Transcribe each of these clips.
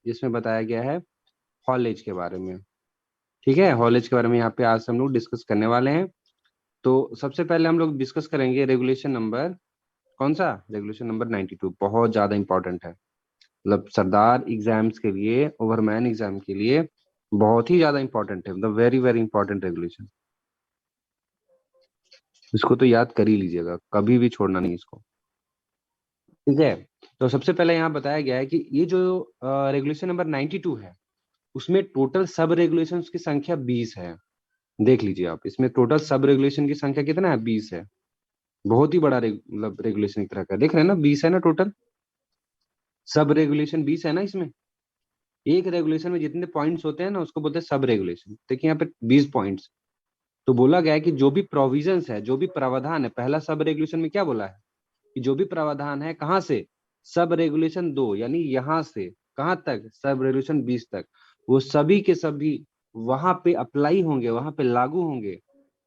जिसमें बताया गया है हॉलेज के बारे में। ठीक है, हॉलेज के बारे में यहाँ पे आज हम लोग डिस्कस करने वाले हैं। तो सबसे पहले हम लोग डिस्कस करेंगे रेगुलेशन नंबर, कौन सा, रेगुलेशन नंबर 92। बहुत ज्यादा इंपॉर्टेंट है, मतलब सरदार एग्जाम्स के लिए, ओवरमैन एग्जाम के लिए बहुत ही ज्यादा इंपॉर्टेंट है, मतलब वेरी वेरी इंपॉर्टेंट रेगुलेशन। इसको तो याद कर ही लीजिएगा, कभी भी छोड़ना नहीं इसको। ठीक है, तो सबसे पहले यहाँ बताया गया है कि ये जो रेगुलेशन नंबर 92 है, उसमें टोटल सब रेगुलेशंस की संख्या 20 है। देख लीजिए आप, इसमें टोटल सब रेगुलेशन की संख्या कितना है, 20 है। बहुत ही बड़ा मतलब रेगुलेशन एक तरह का, देख रहे हैं ना, 20 है ना टोटल, सब रेगुलेशन 20 है ना इसमें। एक रेगुलेशन में जितने पॉइंट्स होते हैं ना, उसको बोलते हैं सब रेगुलेशन। देखिए यहाँ पे 20 पॉइंट्स। तो बोला गया है कि जो भी प्रोविजंस है, जो भी प्रावधान है, पहला सब रेगुलेशन में क्या बोला है कि जो भी प्रावधान है, कहाँ से, सब रेगुलेशन 2 यानी यहाँ से कहाँ तक, सब रेगुलेशन 20 तक, वो सभी के सभी वहां पे अप्लाई होंगे, वहां पे लागू होंगे।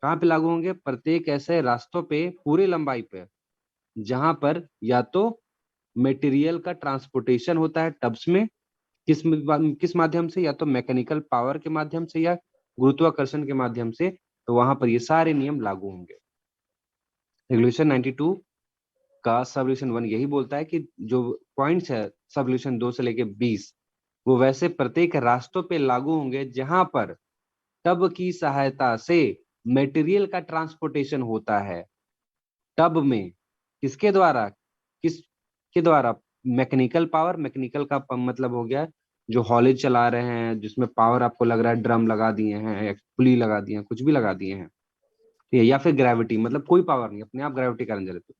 कहाँ पे लागू होंगे, प्रत्येक ऐसे रास्तों पे पूरी लंबाई पे जहां पर या तो मटेरियल का ट्रांसपोर्टेशन होता है टब्स में, किस माध्यम से, या तो मैकेनिकल पावर के माध्यम से या गुरुत्वाकर्षण के माध्यम से, तो वहां पर ये सारे नियम लागू होंगे। रेगुलेशन 92 का सब रिलेशन 1 यही बोलता है कि जो पॉइंट्स है सब रिलेशन 2 से लेके 20, वो वैसे प्रत्येक रास्तों पे लागू होंगे जहां पर टब की सहायता से मटेरियल का ट्रांसपोर्टेशन होता है। टब में किसके द्वारा, किस के द्वारा, मैकेनिकल पावर, मैकेनिकल का मतलब हो गया जो हॉलेज चला रहे हैं, जिसमें पावर आपको लग रहा है, ड्रम लगा दिए हैं या पुली लगा दिए हैं, कुछ भी लगा दिए हैं, ठीक है, या फिर ग्रेविटी, मतलब कोई पावर नहीं, अपने आप ग्रेविटी कारण चले, तो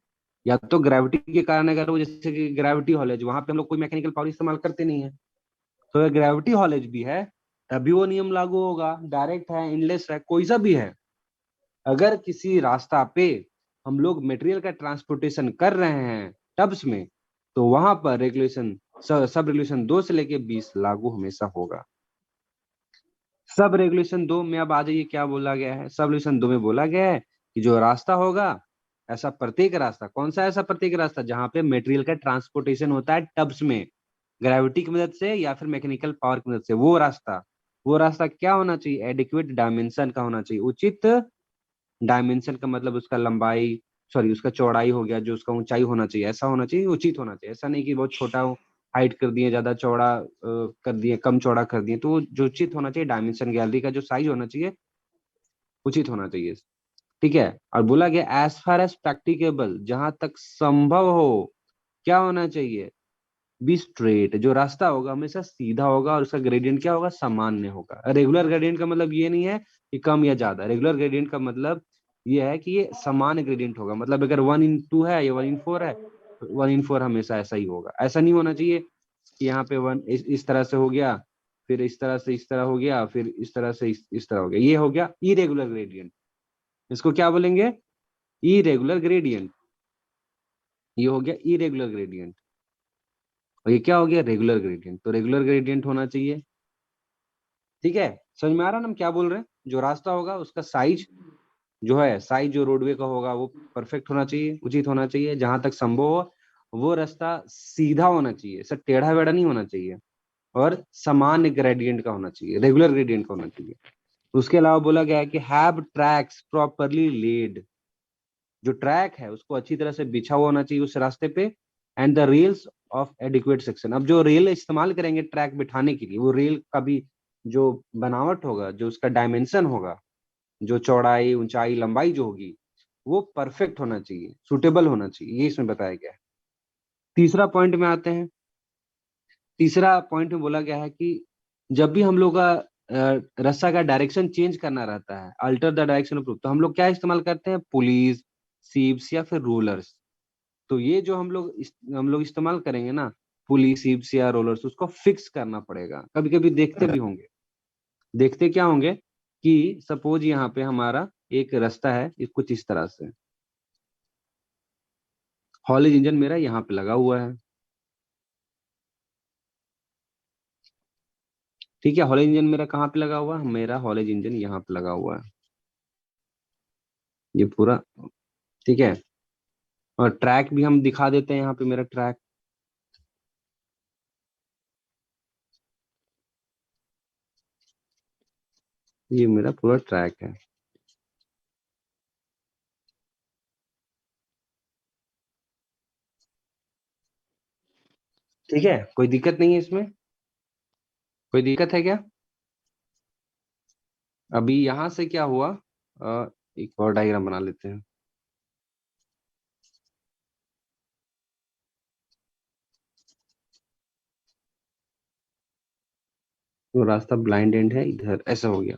या तो ग्रेविटी के कारण अगर वो, जैसे कि ग्रेविटी हॉलेज, वहां पे हम लोग कोई मैकेनिकल पावर इस्तेमाल करते नहीं है, तो अगर ग्रेविटी हॉलेज भी है तभी वो नियम लागू होगा। डायरेक्ट है, इनलेस है, कोई सा भी है, अगर किसी रास्ता पे हम लोग मटेरियल का ट्रांसपोर्टेशन कर रहे हैं टब्स में, तो वहां पर रेगुलेशन, सब रेगुलेशन 2 से लेके 20 लागू हमेशा होगा। सब रेगुलेशन 2 में अब आ जाइए, क्या बोला गया है, सब रेगुलेशन 2 में बोला गया है कि जो रास्ता होगा, ऐसा प्रत्येक रास्ता, कौन सा ऐसा प्रत्येक रास्ता जहां पे मटेरियल का ट्रांसपोर्टेशन होता है टब्स में, ग्रेविटी की मदद से या फिर मैकेनिकल पावर की मदद से, वो रास्ता क्या होना चाहिए, एडिक्वेट डायमेंशन का होना चाहिए, उचित डायमेंशन का मतलब उसका लंबाई, सॉरी उसका चौड़ाई हो गया, जो उसका ऊंचाई होना चाहिए, ऐसा होना चाहिए, उचित होना चाहिए। ऐसा नहीं कि बहुत छोटा हो, हाइट कर दिए, ज्यादा चौड़ा कर दिए, कम चौड़ा कर दिए, तो वो जो उचित होना चाहिए, डायमेंशन गैलरी का जो साइज होना चाहिए, उचित होना चाहिए। ठीक है, और बोला गया एज फार एज प्रैक्टिकेबल, जहां तक संभव हो, क्या होना चाहिए, बी स्ट्रेट, जो रास्ता होगा हमेशा सीधा होगा और उसका ग्रेडियंट क्या होगा, सामान्य होगा। रेगुलर ग्रेडियंट का मतलब ये नहीं है कि कम या ज्यादा, रेगुलर ग्रेडियंट का मतलब ये है कि ये समान ग्रेडियंट होगा, मतलब अगर 1/2 है या 1/4 है, तो 1/4 हमेशा ऐसा ही होगा। ऐसा नहीं होना चाहिए कि यहाँ पे वन इस तरह से हो गया, फिर इस तरह से इस तरह हो गया, फिर इस तरह से इस तरह हो गया, ये हो गया इरेगुलर ग्रेडियंट। इसको क्या बोलेंगे, इरेगुलर ग्रेडियंट। ये हो गया इरेगुलर ग्रेडियंट, और ये क्या हो गया, रेगुलर ग्रेडियंट। तो रेगुलर ग्रेडियंट होना चाहिए। ठीक है, समझ में आ रहा ना हम क्या बोल रहे हैं, जो रास्ता होगा उसका साइज जो है, साइज जो रोडवे का होगा वो परफेक्ट होना चाहिए, उचित होना चाहिए, जहां तक संभव हो वो रास्ता सीधा होना चाहिए, सर टेढ़ा वेढ़ा नहीं होना चाहिए, और समान ग्रेडियंट का होना चाहिए, रेगुलर ग्रेडियंट का होना चाहिए। उसके अलावा बोला गया है कि हैव ट्रैक्स प्रॉपरली लेड, जो ट्रैक है उसको अच्छी तरह से बिछा हुआ होना चाहिए उस रास्ते पे, and the rails of adequate section. अब जो रेल इस्तेमाल करेंगे ट्रैक बिठाने के लिए, वो रेल का भी जो बनावट होगा, जो उसका डायमेंशन होगा, जो चौड़ाई ऊंचाई लंबाई जो होगी, वो परफेक्ट होना चाहिए, सुटेबल होना चाहिए, ये इसमें बताया गया है। तीसरा पॉइंट में आते हैं। तीसरा पॉइंट में बोला गया है कि जब भी हम लोग का रास्ता का डायरेक्शन चेंज करना रहता है, alter the direction of route, तो हम लोग क्या इस्तेमाल करते हैं, पुलीज, सीप्स या फिर रोलर्स। तो ये जो हम लोग इस्तेमाल करेंगे ना, पुली, सीप्स या रोलर्स, उसको फिक्स करना पड़ेगा। कभी कभी देखते भी होंगे, देखते क्या होंगे कि सपोज यहाँ पे हमारा एक रास्ता है, कुछ इस तरह से, हॉलेज इंजन मेरा यहाँ पे लगा हुआ है। ठीक है, हॉलेज इंजन मेरा कहाँ पे लगा हुआ है, मेरा हॉलेज इंजन यहाँ पे लगा हुआ है, ये पूरा। ठीक है, और ट्रैक भी हम दिखा देते हैं, यहाँ पे मेरा ट्रैक, ये मेरा पूरा ट्रैक है। ठीक है, कोई दिक्कत नहीं है इसमें? कोई दिक्कत है क्या? अभी यहां से क्या हुआ, एक और डायग्राम बना लेते हैं। तो रास्ता ब्लाइंड एंड है, इधर ऐसा हो गया।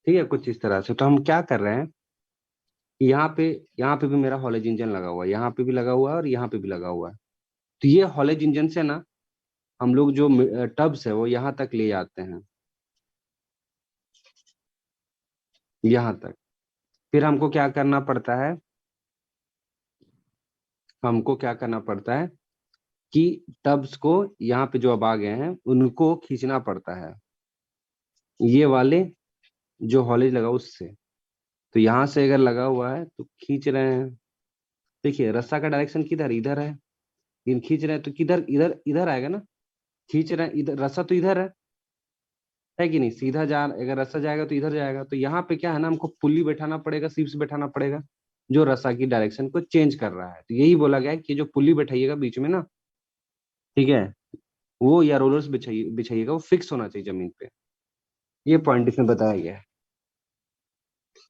ठीक है, कुछ इस तरह से। तो हम क्या कर रहे हैं, यहाँ पे यहाँ पे भी मेरा हॉलेज इंजन लगा हुआ है, यहाँ पे भी लगा हुआ है और यहाँ पे भी लगा हुआ है। तो ये हॉलेज इंजन से ना हम लोग जो टब्स है वो यहाँ तक ले जाते हैं, यहाँ तक। फिर हमको क्या करना पड़ता है, हमको क्या करना पड़ता है कि टब्स को यहाँ पे जो अब आ गए हैं उनको खींचना पड़ता है, ये वाले जो हॉलेज लगा उससे। तो यहाँ से अगर लगा हुआ है तो खींच रहे हैं। देखिए रस्सा का डायरेक्शन किधर, इधर है, लेकिन खींच रहे हैं तो किधर, इधर इधर आएगा ना। खींच रहे हैं इधर, रस्सा तो इधर है कि नहीं? सीधा जा, अगर रस्सा जाएगा तो इधर जाएगा। तो यहाँ पे क्या है ना, हमको पुल्ली बैठाना पड़ेगा, सीप्स बैठाना पड़ेगा, जो रस्सा की डायरेक्शन को चेंज कर रहा है। तो यही बोला गया है कि जो पुल्ली बैठाइएगा बीच में ना, ठीक है, वो या रोलर्स बिछाइए बिछाइएगा, वो फिक्स होना चाहिए जमीन पे। ये पॉइंट इसमें बताया गया है।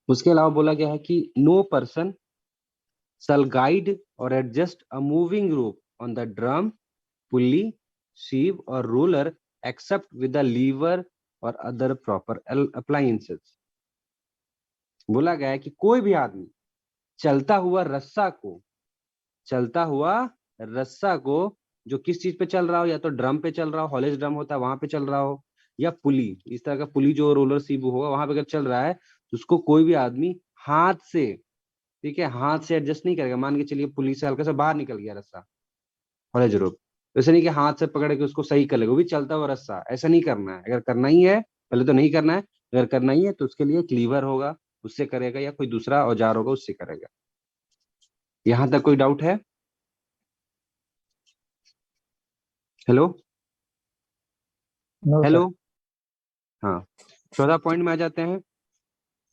उसके अलावा बोला गया है कि no person shall guide or adjust a moving rope on the drum, pulley, sheave or roller except with the lever or other proper appliances। बोला गया है कि कोई भी आदमी चलता हुआ रस्सा को, चलता हुआ रस्सा को, जो किस चीज पे चल रहा हो, या तो ड्रम पे चल रहा हो, हॉलेज ड्रम होता है वहां पे चल रहा हो, या पुली, इस तरह का पुली जो रोलर सीब होगा वहां पे अगर चल रहा है, तो उसको कोई भी आदमी हाथ से, ठीक है, हाथ से एडजस्ट नहीं करेगा। मान के चलिए पुलिस से हल्का सा बाहर निकल गया रस्सा, हॉलेज रोप, वैसे नहीं कि हाथ से पकड़ के उसको सही कर लेगा, वो भी चलता हुआ रस्सा, ऐसा नहीं करना है। अगर करना ही है, पहले तो नहीं करना है, अगर करना ही है तो उसके लिए एक लीवर होगा, उससे करेगा, या कोई दूसरा औजार होगा उससे करेगा। यहां तक कोई डाउट है? हेलो? No hello? सर। हाँ, चौथा पॉइंट में आ जाते हैं।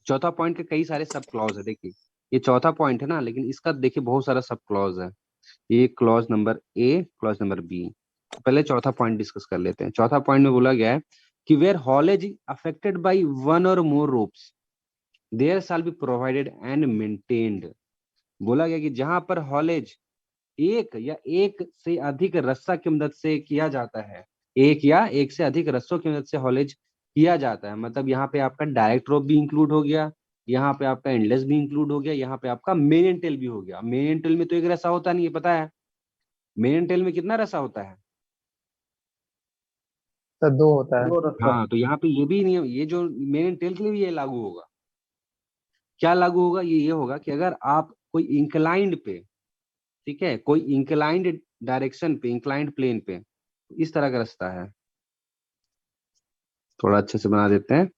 चौथा पॉइंट के कई सारे सब क्लॉज है। देखिए ये चौथा पॉइंट है ना, लेकिन इसका देखिए बहुत सारा सब क्लॉज है। ये clause number A, clause number B. पहले चौथा पॉइंट डिस्कस कर लेते हैं। चौथा पॉइंट में बोला गया है कि where haulage affected by one or more ropes there shall be provided and maintained. बोला गया कि जहां पर हॉलेज एक या एक से अधिक रस्सा की मदद से किया जाता है, एक या एक से अधिक रस्सों की मदद से हॉलेज किया जाता है, मतलब यहाँ पे आपका डायरेक्ट रोप भी इंक्लूड हो गया, यहाँ पे आपका एंडलेस भी इंक्लूड हो गया, यहाँ पे आपका मेन एंड टेल भी हो गया। मेन एंड टेल में तो एक रस्सा होता नहीं है, पता है? मेन एंड टेल में कितना रस्सा होता है? सर दो होता है। दो रस्सा। हाँ, तो यहाँ पे ये भी नियम, ये जो मेन एंड टेल के लिए भी ये लागू होगा। क्या लागू होगा? ये होगा कि अगर आप कोई इंक्लाइंड पे, ठीक है, कोई इंक्लाइंड डायरेक्शन पे, इंक्लाइंड प्लेन पे इस तरह का रास्ता है, थोड़ा अच्छे से बना देते हैं,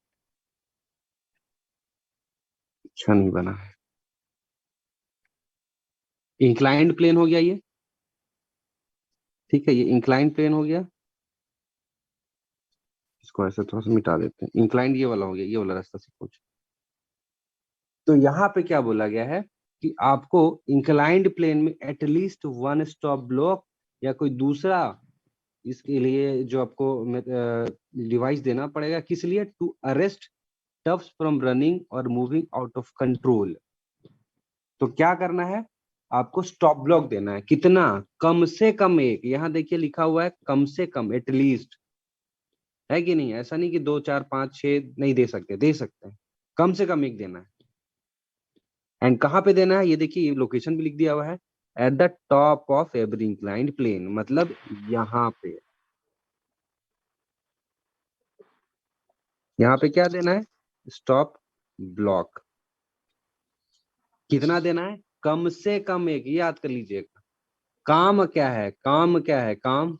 अच्छा नहीं बना है। इंक्लाइंड प्लेन हो गया ये, ठीक है, ये इंक्लाइंड प्लेन हो गया। इसको ऐसे थोड़ा सा मिटा देते हैं। इंक्लाइंड ये वाला हो गया, ये वाला रास्ता से कुछ। तो यहाँ पे क्या बोला गया है कि आपको इंक्लाइंड प्लेन में एटलीस्ट वन स्टॉप ब्लॉक या कोई दूसरा इसके लिए जो आपको डिवाइस देना पड़ेगा। किस लिए? To arrest tubs from running और मूविंग आउट ऑफ कंट्रोल। तो क्या करना है, आपको स्टॉप ब्लॉक देना है। कितना? कम से कम एक। यहाँ देखिए लिखा हुआ है कम से कम, एटलीस्ट, है कि नहीं? ऐसा नहीं कि 2 4 5 6 नहीं दे सकते, दे सकते हैं, कम से कम एक देना है। एंड कहाँ पे देना है ये देखिए, ये लोकेशन भी लिख दिया हुआ है, at the top of every inclined plane, मतलब यहाँ पे। यहाँ पे क्या देना है? Stop block. कितना देना है? कम से कम एक, ये याद कर लीजिएगा। काम क्या है, काम क्या है, काम,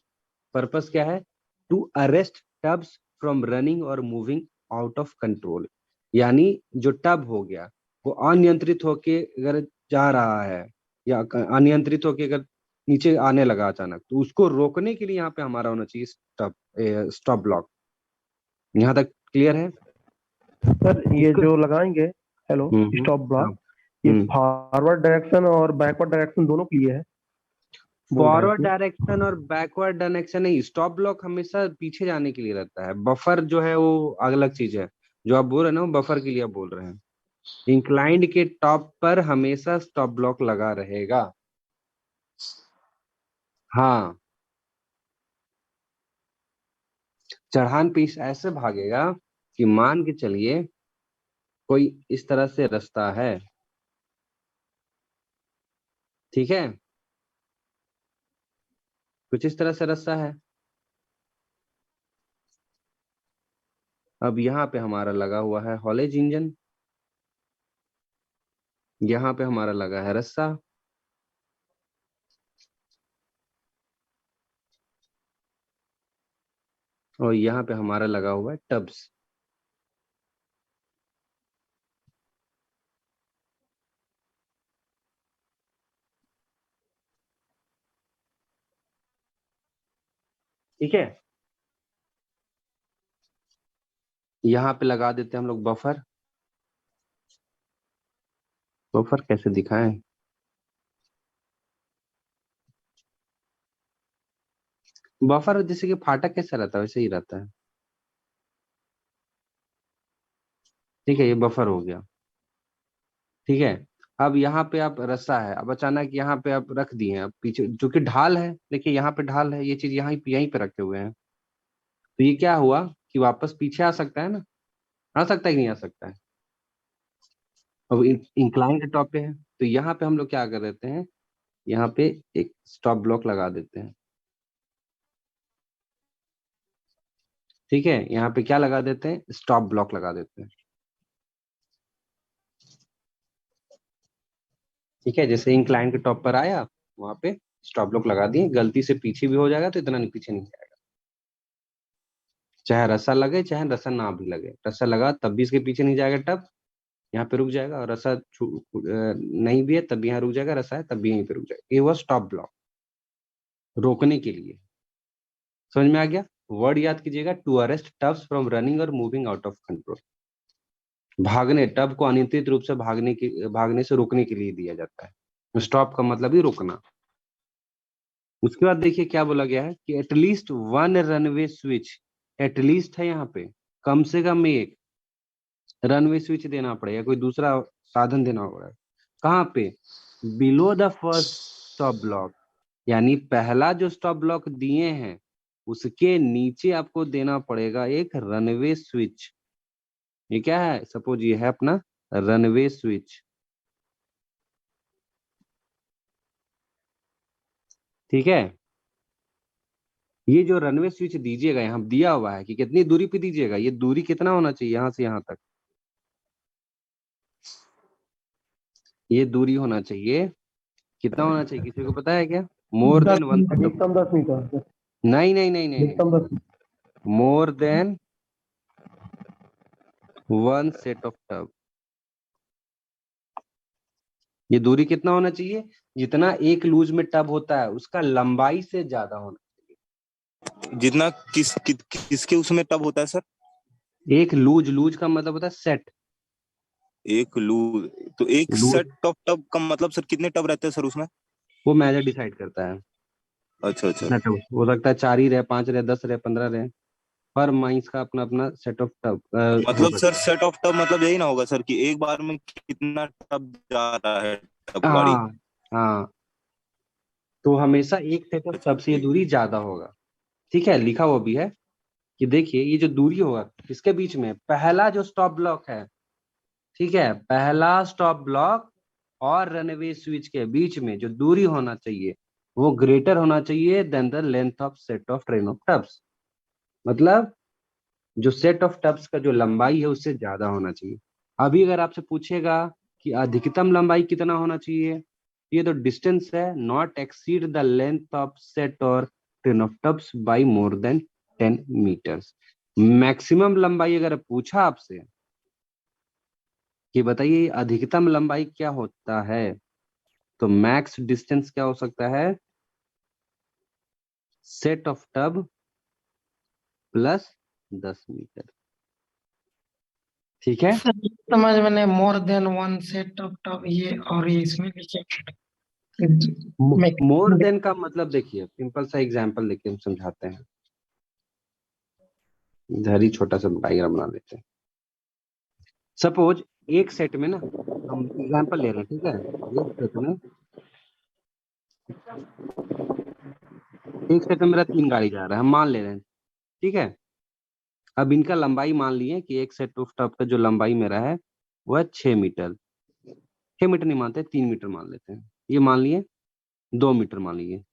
पर्पस क्या है? To arrest tubs from running और मूविंग आउट ऑफ कंट्रोल। यानी जो टब हो गया वो अनियंत्रित होके अगर जा रहा है या अनियंत्रित होके अगर नीचे आने लगा अचानक, तो उसको रोकने के लिए यहाँ पे हमारा होना चाहिए स्टॉप ब्लॉक। यहाँ तक क्लियर है? सर ये इसको जो लगाएंगे, हेलो, स्टॉप हाँ, ब्लॉक, ये फॉरवर्ड डायरेक्शन और बैकवर्ड डायरेक्शन दोनों के लिए है, बोल रहे हैं फॉरवर्ड इसमें। डायरेक्शन और बैकवर्ड डायरेक्शन नहीं, स्टॉप ब्लॉक हमेशा पीछे जाने के लिए रहता है। बफर जो है वो अलग चीज है। जो आप बोल रहे हैं ना वो बफर के लिए आप बोल रहे हैं। इंक्लाइंड के टॉप पर हमेशा स्टॉप ब्लॉक लगा रहेगा। हाँ, चढ़ान पे ऐसे भागेगा कि मान के चलिए कोई इस तरह से रास्ता है, ठीक है, कुछ इस तरह से रास्ता है। अब यहाँ पे हमारा लगा हुआ है हॉलेज इंजन, यहाँ पे हमारा लगा है रस्सा, और यहाँ पे हमारा लगा हुआ है टब्स। ठीक है, यहाँ पे लगा देते हैं हम लोग बफर। बफर कैसे दिखाएं? बफर जैसे कि फाटक कैसा रहता है वैसे ही रहता है। ठीक है, ये बफर हो गया। ठीक है, अब यहाँ पे आप रस्सा है, अब अचानक यहाँ पे आप रख दिए हैं, अब पीछे जो कि ढाल है, देखिए यहाँ पे ढाल है, ये चीज यहीं पे रखे हुए हैं। तो ये क्या हुआ कि वापस पीछे आ सकता है ना? आ सकता है कि नहीं आ सकता है? अब इंक्लाइन के टॉप पे है, तो यहाँ पे हम लोग क्या कर देते हैं, यहाँ पे एक स्टॉप ब्लॉक लगा देते हैं। ठीक है, यहाँ पे क्या लगा देते हैं, स्टॉप ब्लॉक लगा देते हैं। ठीक है, जैसे इंक्लाइन के टॉप पर आया, वहां पे स्टॉप ब्लॉक लगा दिए, गलती से पीछे भी हो जाएगा तो इतना नहीं, पीछे नहीं जाएगा। चाहे रस्सा लगे चाहे रस्सा ना भी लगे, रस्सा लगा तब भी इसके पीछे नहीं जाएगा टब, यहाँ पे रुक जाएगा, और रस्सा नहीं भी है तब भी यहाँ रुक जाएगा, रस्सा है तब भी यहीं पे रुक जाएगा। ये हुआ स्टॉप ब्लॉक, रोकने के लिए। समझ में आ गया? वर्ड याद कीजिएगा, to arrest tubs from running और मूविंग आउट ऑफ कंट्रोल। भागने, टब को अनियंत्रित रूप से भागने से रोकने के लिए दिया जाता है। स्टॉप का मतलब ही रोकना। उसके बाद देखिए क्या बोला गया है कि at least one runway switch, at least है यहाँ पे, कम से कम एक रनवे स्विच देना पड़ेगा, कोई दूसरा साधन देना होगा। कहाँ पे? Below the first stop block, यानी पहला जो स्टॉप ब्लॉक दिए हैं उसके नीचे आपको देना पड़ेगा एक रनवे स्विच। ये क्या है? सपोज ये है अपना रनवे स्विच। ठीक है, ये जो रनवे स्विच दीजिएगा, यहाँ दिया हुआ है कि कितनी दूरी पे दीजिएगा, ये दूरी कितना होना चाहिए यहाँ से यहाँ तक, ये दूरी होना चाहिए, कितना होना चाहिए, किसी को पता है क्या? मोर देन वन सेट ऑफ, अधिकतम 10 मीटर। नहीं नहीं नहीं नहीं नहीं, अधिकतम 10 metre. More than one set of tub. ये दूरी कितना होना चाहिए? जितना एक लूज में टब होता है उसका लंबाई से ज्यादा होना जितना किसके उसमें टब होता है सर? चाहिए। एक लूज, लूज का मतलब होता है सेट। एक लूज, तो एक लूज सेट ऑफ टब का मतलब सर कितने टब रहते हैं सर उसमें? वो मेजर डिसाइड करता है। अच्छा अच्छा। कितना टब हो सकता है, 4 ही रहे, 5 रहे, 10 रहे, 15 रहे, पर माइंस का अपना अपना सेट ऑफ टब हो मतलब सर सकता है। सेट ऑफ टब मतलब यही ना होगा सर कि एक बार में कितना टब जा रहा है टब गाड़ी? हाँ हाँ, तो हमेशा एक सेट ऑफ टब से ये दूरी ज्यादा होगा। ठीक है, लिखा हुआ भी है कि देखिए ये जो दूरी होगा किसके बीच में, पहला जो स्टॉप ब्लॉक है, ठीक है, पहला स्टॉप ब्लॉक और रनवे स्विच के बीच में जो दूरी होना चाहिए वो ग्रेटर होना चाहिए than the length of set of train of tubs. मतलब जो सेट ऑफ टब्स का जो लंबाई है उससे ज्यादा होना चाहिए। अभी अगर आपसे पूछेगा कि अधिकतम लंबाई कितना होना चाहिए, ये तो डिस्टेंस है, not exceed the length of set or train of tubs by more than 10 metres. Maximum लंबाई अगर पूछा आपसे कि बताइए अधिकतम लंबाई क्या होता है। तो मैक्स डिस्टेंस क्या हो सकता है, set of tub plus 10 metre. ठीक है, सर समझ में नहीं, more than one set of top ये और ये इसमें लिखे मोर देन का मतलब देखिए, सिंपल सा एग्जांपल देखिए हम समझाते हैं। इधर ही छोटा सा डायग्राम बना लेते हैं। सपोज एक सेट में ना, हम एग्जांपल ले रहे हैं, ठीक है, एक सेट में मेरा 3 गाड़ी जा रहा है, हम मान ले रहे हैं, ठीक है। अब इनका लंबाई मान लिए कि एक सेट ऑफ टॉप का जो लंबाई मेरा है वो है 6 मीटर। 6 मीटर नहीं मानते, 3 मीटर मान लेते हैं। ये मान लिए 2 मीटर मान लिए,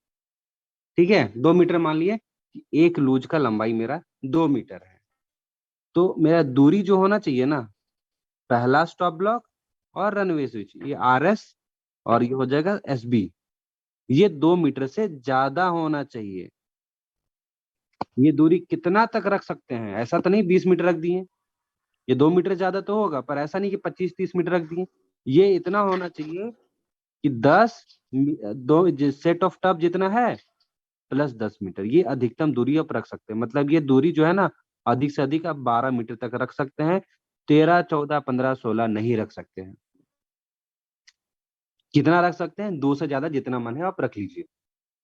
ठीक है, 2 मीटर मान लिए कि एक लूज का लंबाई मेरा 2 मीटर है। तो मेरा दूरी जो होना चाहिए ना, पहला स्टॉप ब्लॉक और रनवे स्विच, ये RS और ये हो जाएगा SB, ये 2 मीटर से ज्यादा होना चाहिए। ये दूरी कितना तक रख सकते हैं, ऐसा तो नहीं 20 मीटर रख दिए, ये 2 मीटर ज्यादा तो होगा, पर ऐसा नहीं कि 25-30 मीटर रख दिए। ये इतना होना चाहिए कि 2 सेट ऑफ टब जितना है प्लस 10 मीटर, ये अधिकतम दूरी आप रख सकते हैं। मतलब ये दूरी जो है ना, अधिक से अधिक आप 12 मीटर तक रख सकते हैं, 13, 14, 15, 16 नहीं रख सकते हैं। कितना रख सकते हैं, 2 से ज्यादा जितना मन है आप रख लीजिए।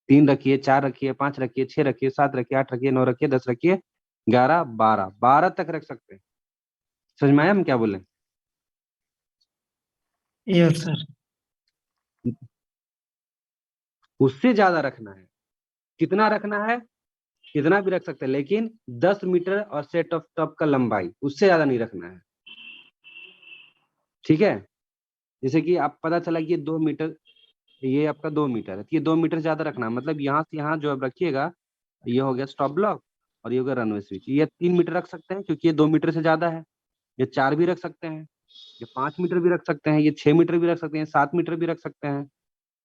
3 रखिए, 4 रखिए, 5 रखिए, 6 रखिए, 7 रखिए, 8 रखिए, 9 रखिए, 10 रखिए, 11, 12 तक रख सकते हैं। समझ में आया हम क्या बोले। Yes sir. उससे ज्यादा रखना है, कितना रखना है, कितना भी रख सकते हैं, लेकिन 10 मीटर और सेट ऑफ टॉप का लंबाई उससे ज्यादा नहीं रखना है। ठीक है, जैसे कि आप पता चला कि ये 2 मीटर, ये आपका 2 मीटर है, तो ये 2 मीटर ज्यादा रखना है। मतलब यहाँ से यहाँ जो आप रखिएगा, ये हो गया स्टॉप ब्लॉक और ये हो गया रनवे स्विच। ये 3 मीटर रख सकते हैं क्योंकि ये 2 मीटर से ज्यादा है। ये 4 भी रख सकते हैं, ये 5 मीटर भी रख सकते हैं, ये 6 मीटर भी रख सकते हैं, 7 मीटर भी रख सकते हैं,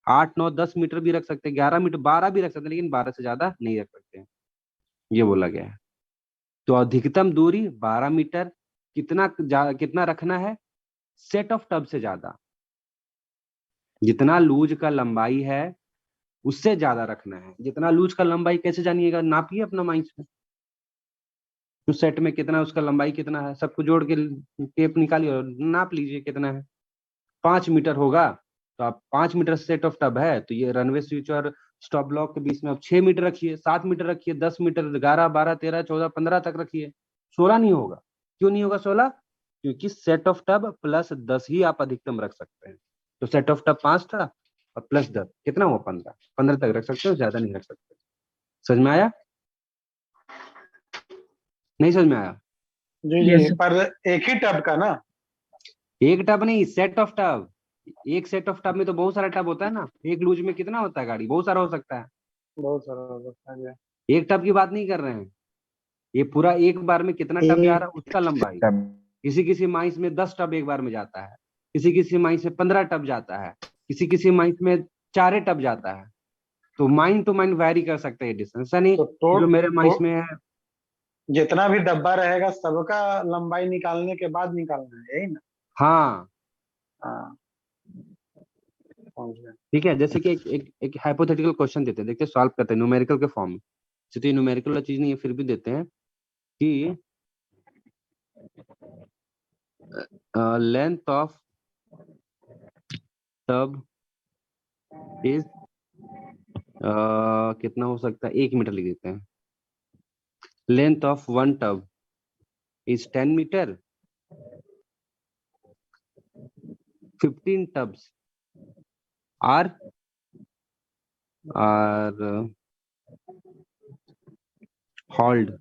8, 9, 10 मीटर भी रख सकते हैं, 11 मीटर, 12 भी रख सकते हैं, लेकिन 12 से ज्यादा नहीं रख सकते हैं, ये बोला गया है। तो अधिकतम दूरी 12 मीटर, कितना रखना है, सेट ऑफ टब से ज्यादा, जितना लूज का लंबाई है उससे ज्यादा रखना है। जितना लूज का लंबाई कैसे जानिएगा, नापिए अपना माइंड में, उस सेट में कितना उसका लंबाई कितना है, सबको जोड़ के टेप निकालिए और नाप लीजिए कितना है। 5 मीटर होगा तो आप 5 मीटर सेट ऑफ टब है, तो ये रनवे स्विच और स्टॉप ब्लॉक के बीच में आप 6 मीटर रखिए, 7 मीटर रखिए, 10 मीटर, 11, 12, 13, 14, 15 तक रखिए। 16 नहीं होगा, क्यों नहीं होगा 16, क्योंकि सेट ऑफ टब प्लस 10 ही आप अधिकतम रख सकते हैं। तो सेट ऑफ टब 5 था और प्लस 10 कितना हुआ, 15 तक रख सकते हो, ज्यादा नहीं रख सकते। समझ में आया, नहीं समझ में आया। जी जी, पर एक ही टब का ना? एक टब नहीं, सेट ऑफ टब। एक सेट ऑफ टब में तो बहुत सारा टब होता है ना, एक लूज में कितना होता है गाड़ी, बहुत सारा हो सकता है। बहुत सारा हो सकता है। एक टब की बात नहीं कर रहे हैं, ये पूरा एक बार में कितना टब जा रहा है उसका लंबाई। किसी किसी माइंस में 10 टब एक बार में जाता है, किसी किसी माइंस में 15 टब जाता है, किसी किसी माइंस में 4 टब जाता है। तो माइन टू माइन वैरी कर सकते हैं डिस्टेंस, ऐसा नहीं तो जो मेरे माइंस में है। जितना भी डब्बा रहेगा सबका लंबाई निकालने के बाद निकालना है, यही ना? हाँ हाँ, समझ गया। ठीक है, जैसे कि एक हाइपोथेटिकल क्वेश्चन देते हैं, देखते हैं सॉल्व करते हैं न्यूमेरिकल के फॉर्म में। तो ये न्यूमेरिकल वाला चीज नहीं है, फिर भी देते हैं कि लेंथ ऑफ टब इज कितना हो सकता है, 1 मीटर लिख देते हैं। Length of one tub is 10 metre, 15 tubs are hauled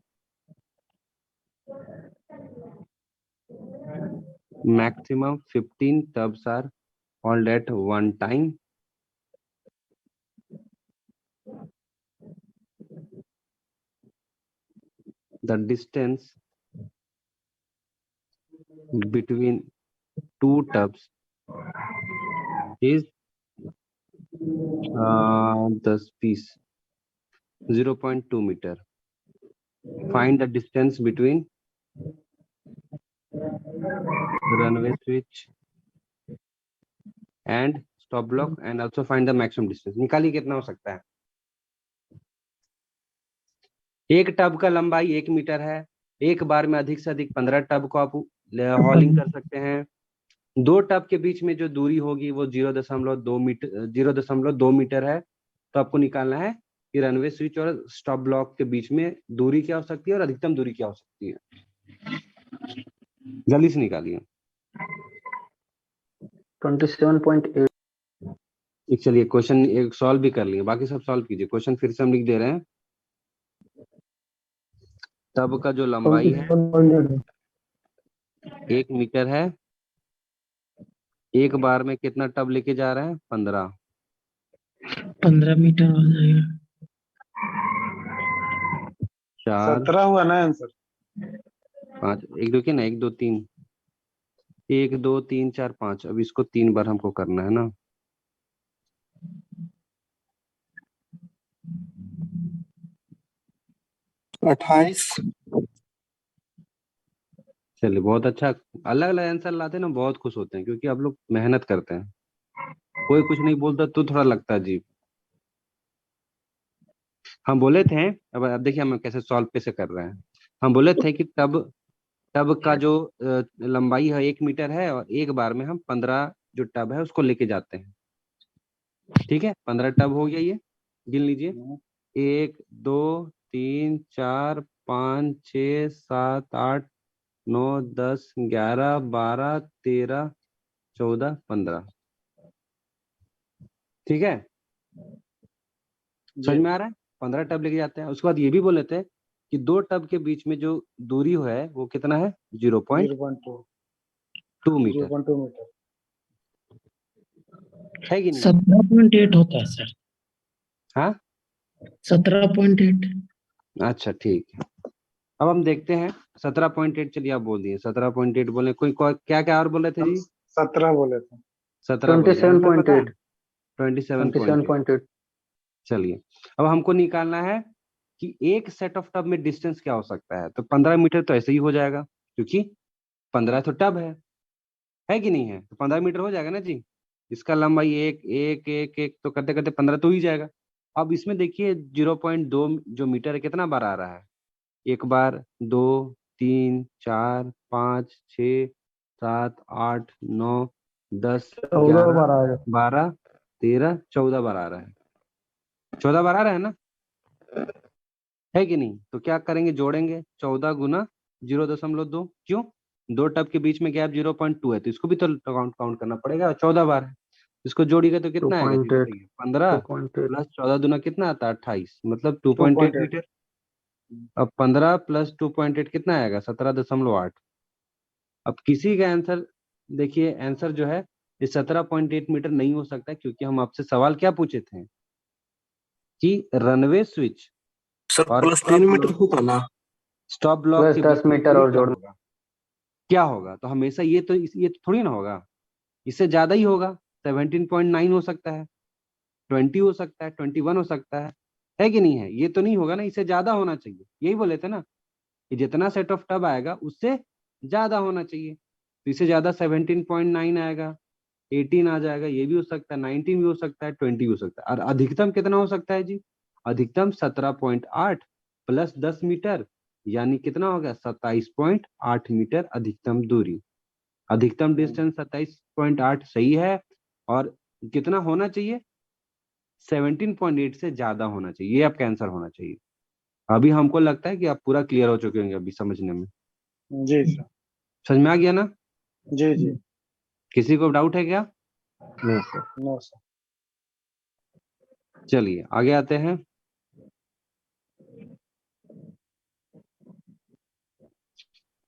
maximum 15 tubs are hauled at one time. The distance between two tubs is 10 piece 0.2 meter. Find the distance between runway switch and stop block and also find the maximum distance. निकालिए कितना हो सकता है। एक tub का लंबाई 1 metre है, एक बार में अधिक से अधिक 15 टब को आप हॉलिंग कर सकते हैं। दो टब के बीच में जो दूरी होगी वो 0.2 मीटर है। तो आपको निकालना है कि रनवे स्विच और स्टॉप ब्लॉक के बीच में दूरी क्या हो सकती है और अधिकतम दूरी क्या हो सकती है। जल्दी से निकालिए। 27.8। चलिए क्वेश्चन एक सॉल्व भी कर लिए, बाकी सब सॉल्व कीजिए। क्वेश्चन फिर से हम लिख दे रहे हैं। टब का जो लंबाई है 1 मीटर है, एक बार में कितना टब लेके जा रहे हैं? 15। 15 मीटर हो जाएगा। 4 17 हुआ ना आंसर। 5 एक देखिए ना, 1 2 3 1 2 3 4 5। अब इसको 3 बार हमको करना है ना। अट्ठाईस। चलिए बहुत अच्छा। अलग अलग आंसर लाते हैं ना, बहुत खुश होते हैं क्योंकि आप लोग मेहनत करते हैं। कोई कुछ नहीं बोलता तो थोड़ा लगता है अजीब। हम बोले थे, अब देखिए हम कैसे सॉल्व कैसे कर रहे हैं। हम बोले थे कि टब टब का जो लंबाई है 1 मीटर है और एक बार में हम 15 जो टब है उसको लेके जाते हैं। ठीक है, 15 टब हो गया, ये गिन लीजिए। 1 2 3 4 5 6 7 8 9 10 11 12 13 14 15। ठीक है, समझ में आ रहा है। 15 टब लेके जाते हैं। उसके बाद ये भी बोले थे कि दो टब के बीच में जो दूरी है वो कितना है? 0.2 मीटर 0.2 मीटर। है कि नहीं? 17.8 होता है सर। हाँ 17.8। अच्छा ठीक है। अब हम देखते हैं 17.8। चलिए आप बोल दिए 17.8 बोले। क्या क्या और बोले थे हम जी? 17 बोले थे। 17 बोले थे। आंसर पता है? 27.8। 27.8। चलिए अब हमको निकालना है कि एक सेट ऑफ टब में डिस्टेंस क्या हो सकता है। तो 15 मीटर तो ऐसे ही हो जाएगा क्योंकि 15 तो टब है कि नहीं है? तो 15 मीटर हो जाएगा ना जी। इसका लंबाई एक एक एक एक तो करते करते 15 तो ही जाएगा। अब इसमें देखिए 0.2 जो मीटर है कितना बार आ रहा है? एक बार, 2 3 4 5 6 7 8 9 10 14 11 बार आएगा। 12 13 14 बार आ रहा है। 14 बार आ रहा है ना, है कि नहीं? तो क्या करेंगे, जोड़ेंगे 14 गुना 0.2। क्यों? दो टब के बीच में गैप 0.2 है तो इसको भी तो काउंट करना पड़ेगा। 14 बार है, इसको जोड़िएगा तो कितना आएगा जी? 2.8। बताइए। 15 2.8। प्लस 14 दूना कितना आता है? 28, मतलब 2.8 2.8। मीटर। अब 15 प्लस 2.8 कितना आएगा? 17.8। अब किसी का आंसर देखिए, आंसर जो है ये 17.8 मीटर नहीं हो सकता है, क्योंकि हम आपसे सवाल क्या पूछे थे कि रनवे स्विच सर और प्लस 3 मीटर होगा ना। स्टॉप ब्लॉक प्लस के 10 बीच में मीटर दूरी और क्या जोड़ना। होगा? क्या होगा? तो हमेशा ये तो थोड़ी ना होगा, इससे ज्यादा ही होगा। 17.9 हो सकता है, 20 हो सकता है, 21 हो सकता है कि नहीं है? ये तो नहीं होगा ना, इससे ज्यादा होना चाहिए। यही बोले थे ना कि जितना सेट ऑफ टब आएगा उससे ज्यादा होना चाहिए। तो इससे ज्यादा 17.9 आएगा, 18 आ जाएगा, ये भी हो सकता है, 19 भी हो सकता है, 20 भी हो सकता है। और अधिकतम कितना हो सकता है जी? अधिकतम 17.8 प्लस 10 मीटर, यानी कितना हो गया? 27.8 मीटर अधिकतम दूरी। अधिकतम डिस्टेंस 27.8 सही है। और कितना होना चाहिए? 17.8 से ज्यादा होना चाहिए। ये आपका आंसर होना चाहिए। अभी हमको लगता है कि आप पूरा क्लियर हो चुके होंगे अभी समझने में। जी सर। समझ में आ गया ना? जी जी। किसी को डाउट है क्या? नहीं सर। No sir. चलिए आगे आते हैं।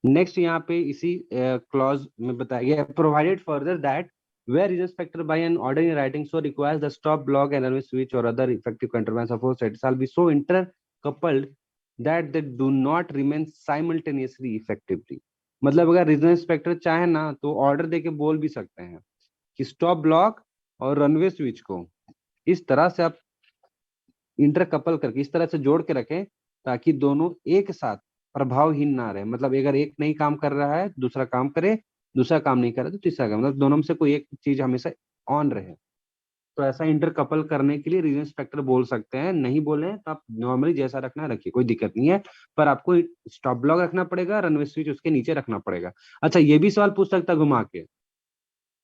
नेक्स्ट यहाँ पे इसी क्लॉज में बताया गया, provided further that where is expected by an order in writing so requires the stop block and runway switch or other effective counterbalance of force set shall be so intercoupled that they do not remain simultaneously effectively। मतलब अगर regional inspector चाहे ना तो order देके बोल भी सकते हैं कि स्टॉप ब्लॉक और रनवे स्विच को इस तरह से आप इंटरकपल करके इस तरह से जोड़ के रखें ताकि दोनों एक साथ प्रभावहीन ना रहे। मतलब अगर एक नहीं काम कर रहा है दूसरा काम करे, दूसरा काम नहीं कर रहा है तो तीसरा काम, मतलब दोनों में से कोई एक चीज हमेशा ऑन रहे। तो ऐसा इंटरकपल करने के लिए रीजन इंस्पेक्टर बोल सकते हैं, नहीं बोले तो आप नॉर्मली जैसा रखना है रखिए, कोई दिक्कत नहीं है। पर आपको स्टॉप ब्लॉक रखना पड़ेगा, रनवे स्विच उसके नीचे रखना पड़ेगा। अच्छा, ये भी सवाल पूछ सकता है घुमा के,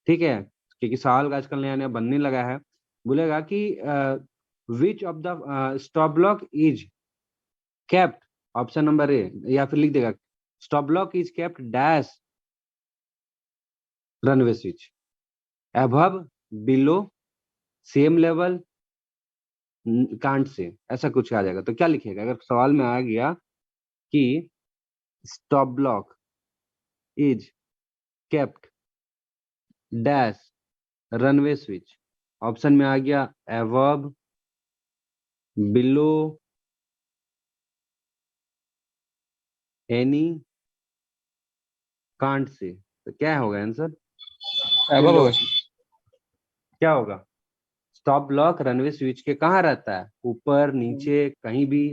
ठीक है, क्योंकि सवाल आजकल नया नया बनने लगा है। बोलेगा कि which of the stop block is kept, option number ए, या फिर लिख देगा stop block is kept dash runway switch, above, below, same level, can't say, ऐसा कुछ आ जाएगा। तो क्या लिखेगा अगर सवाल में आ गया कि stop block is kept dash runway switch, option में आ गया above, below, any, can't say, तो क्या होगा आंसर? बिलो। क्या होगा? स्टॉप ब्लॉक रनवे स्विच के कहाँ रहता है? ऊपर, नीचे, कहीं भी,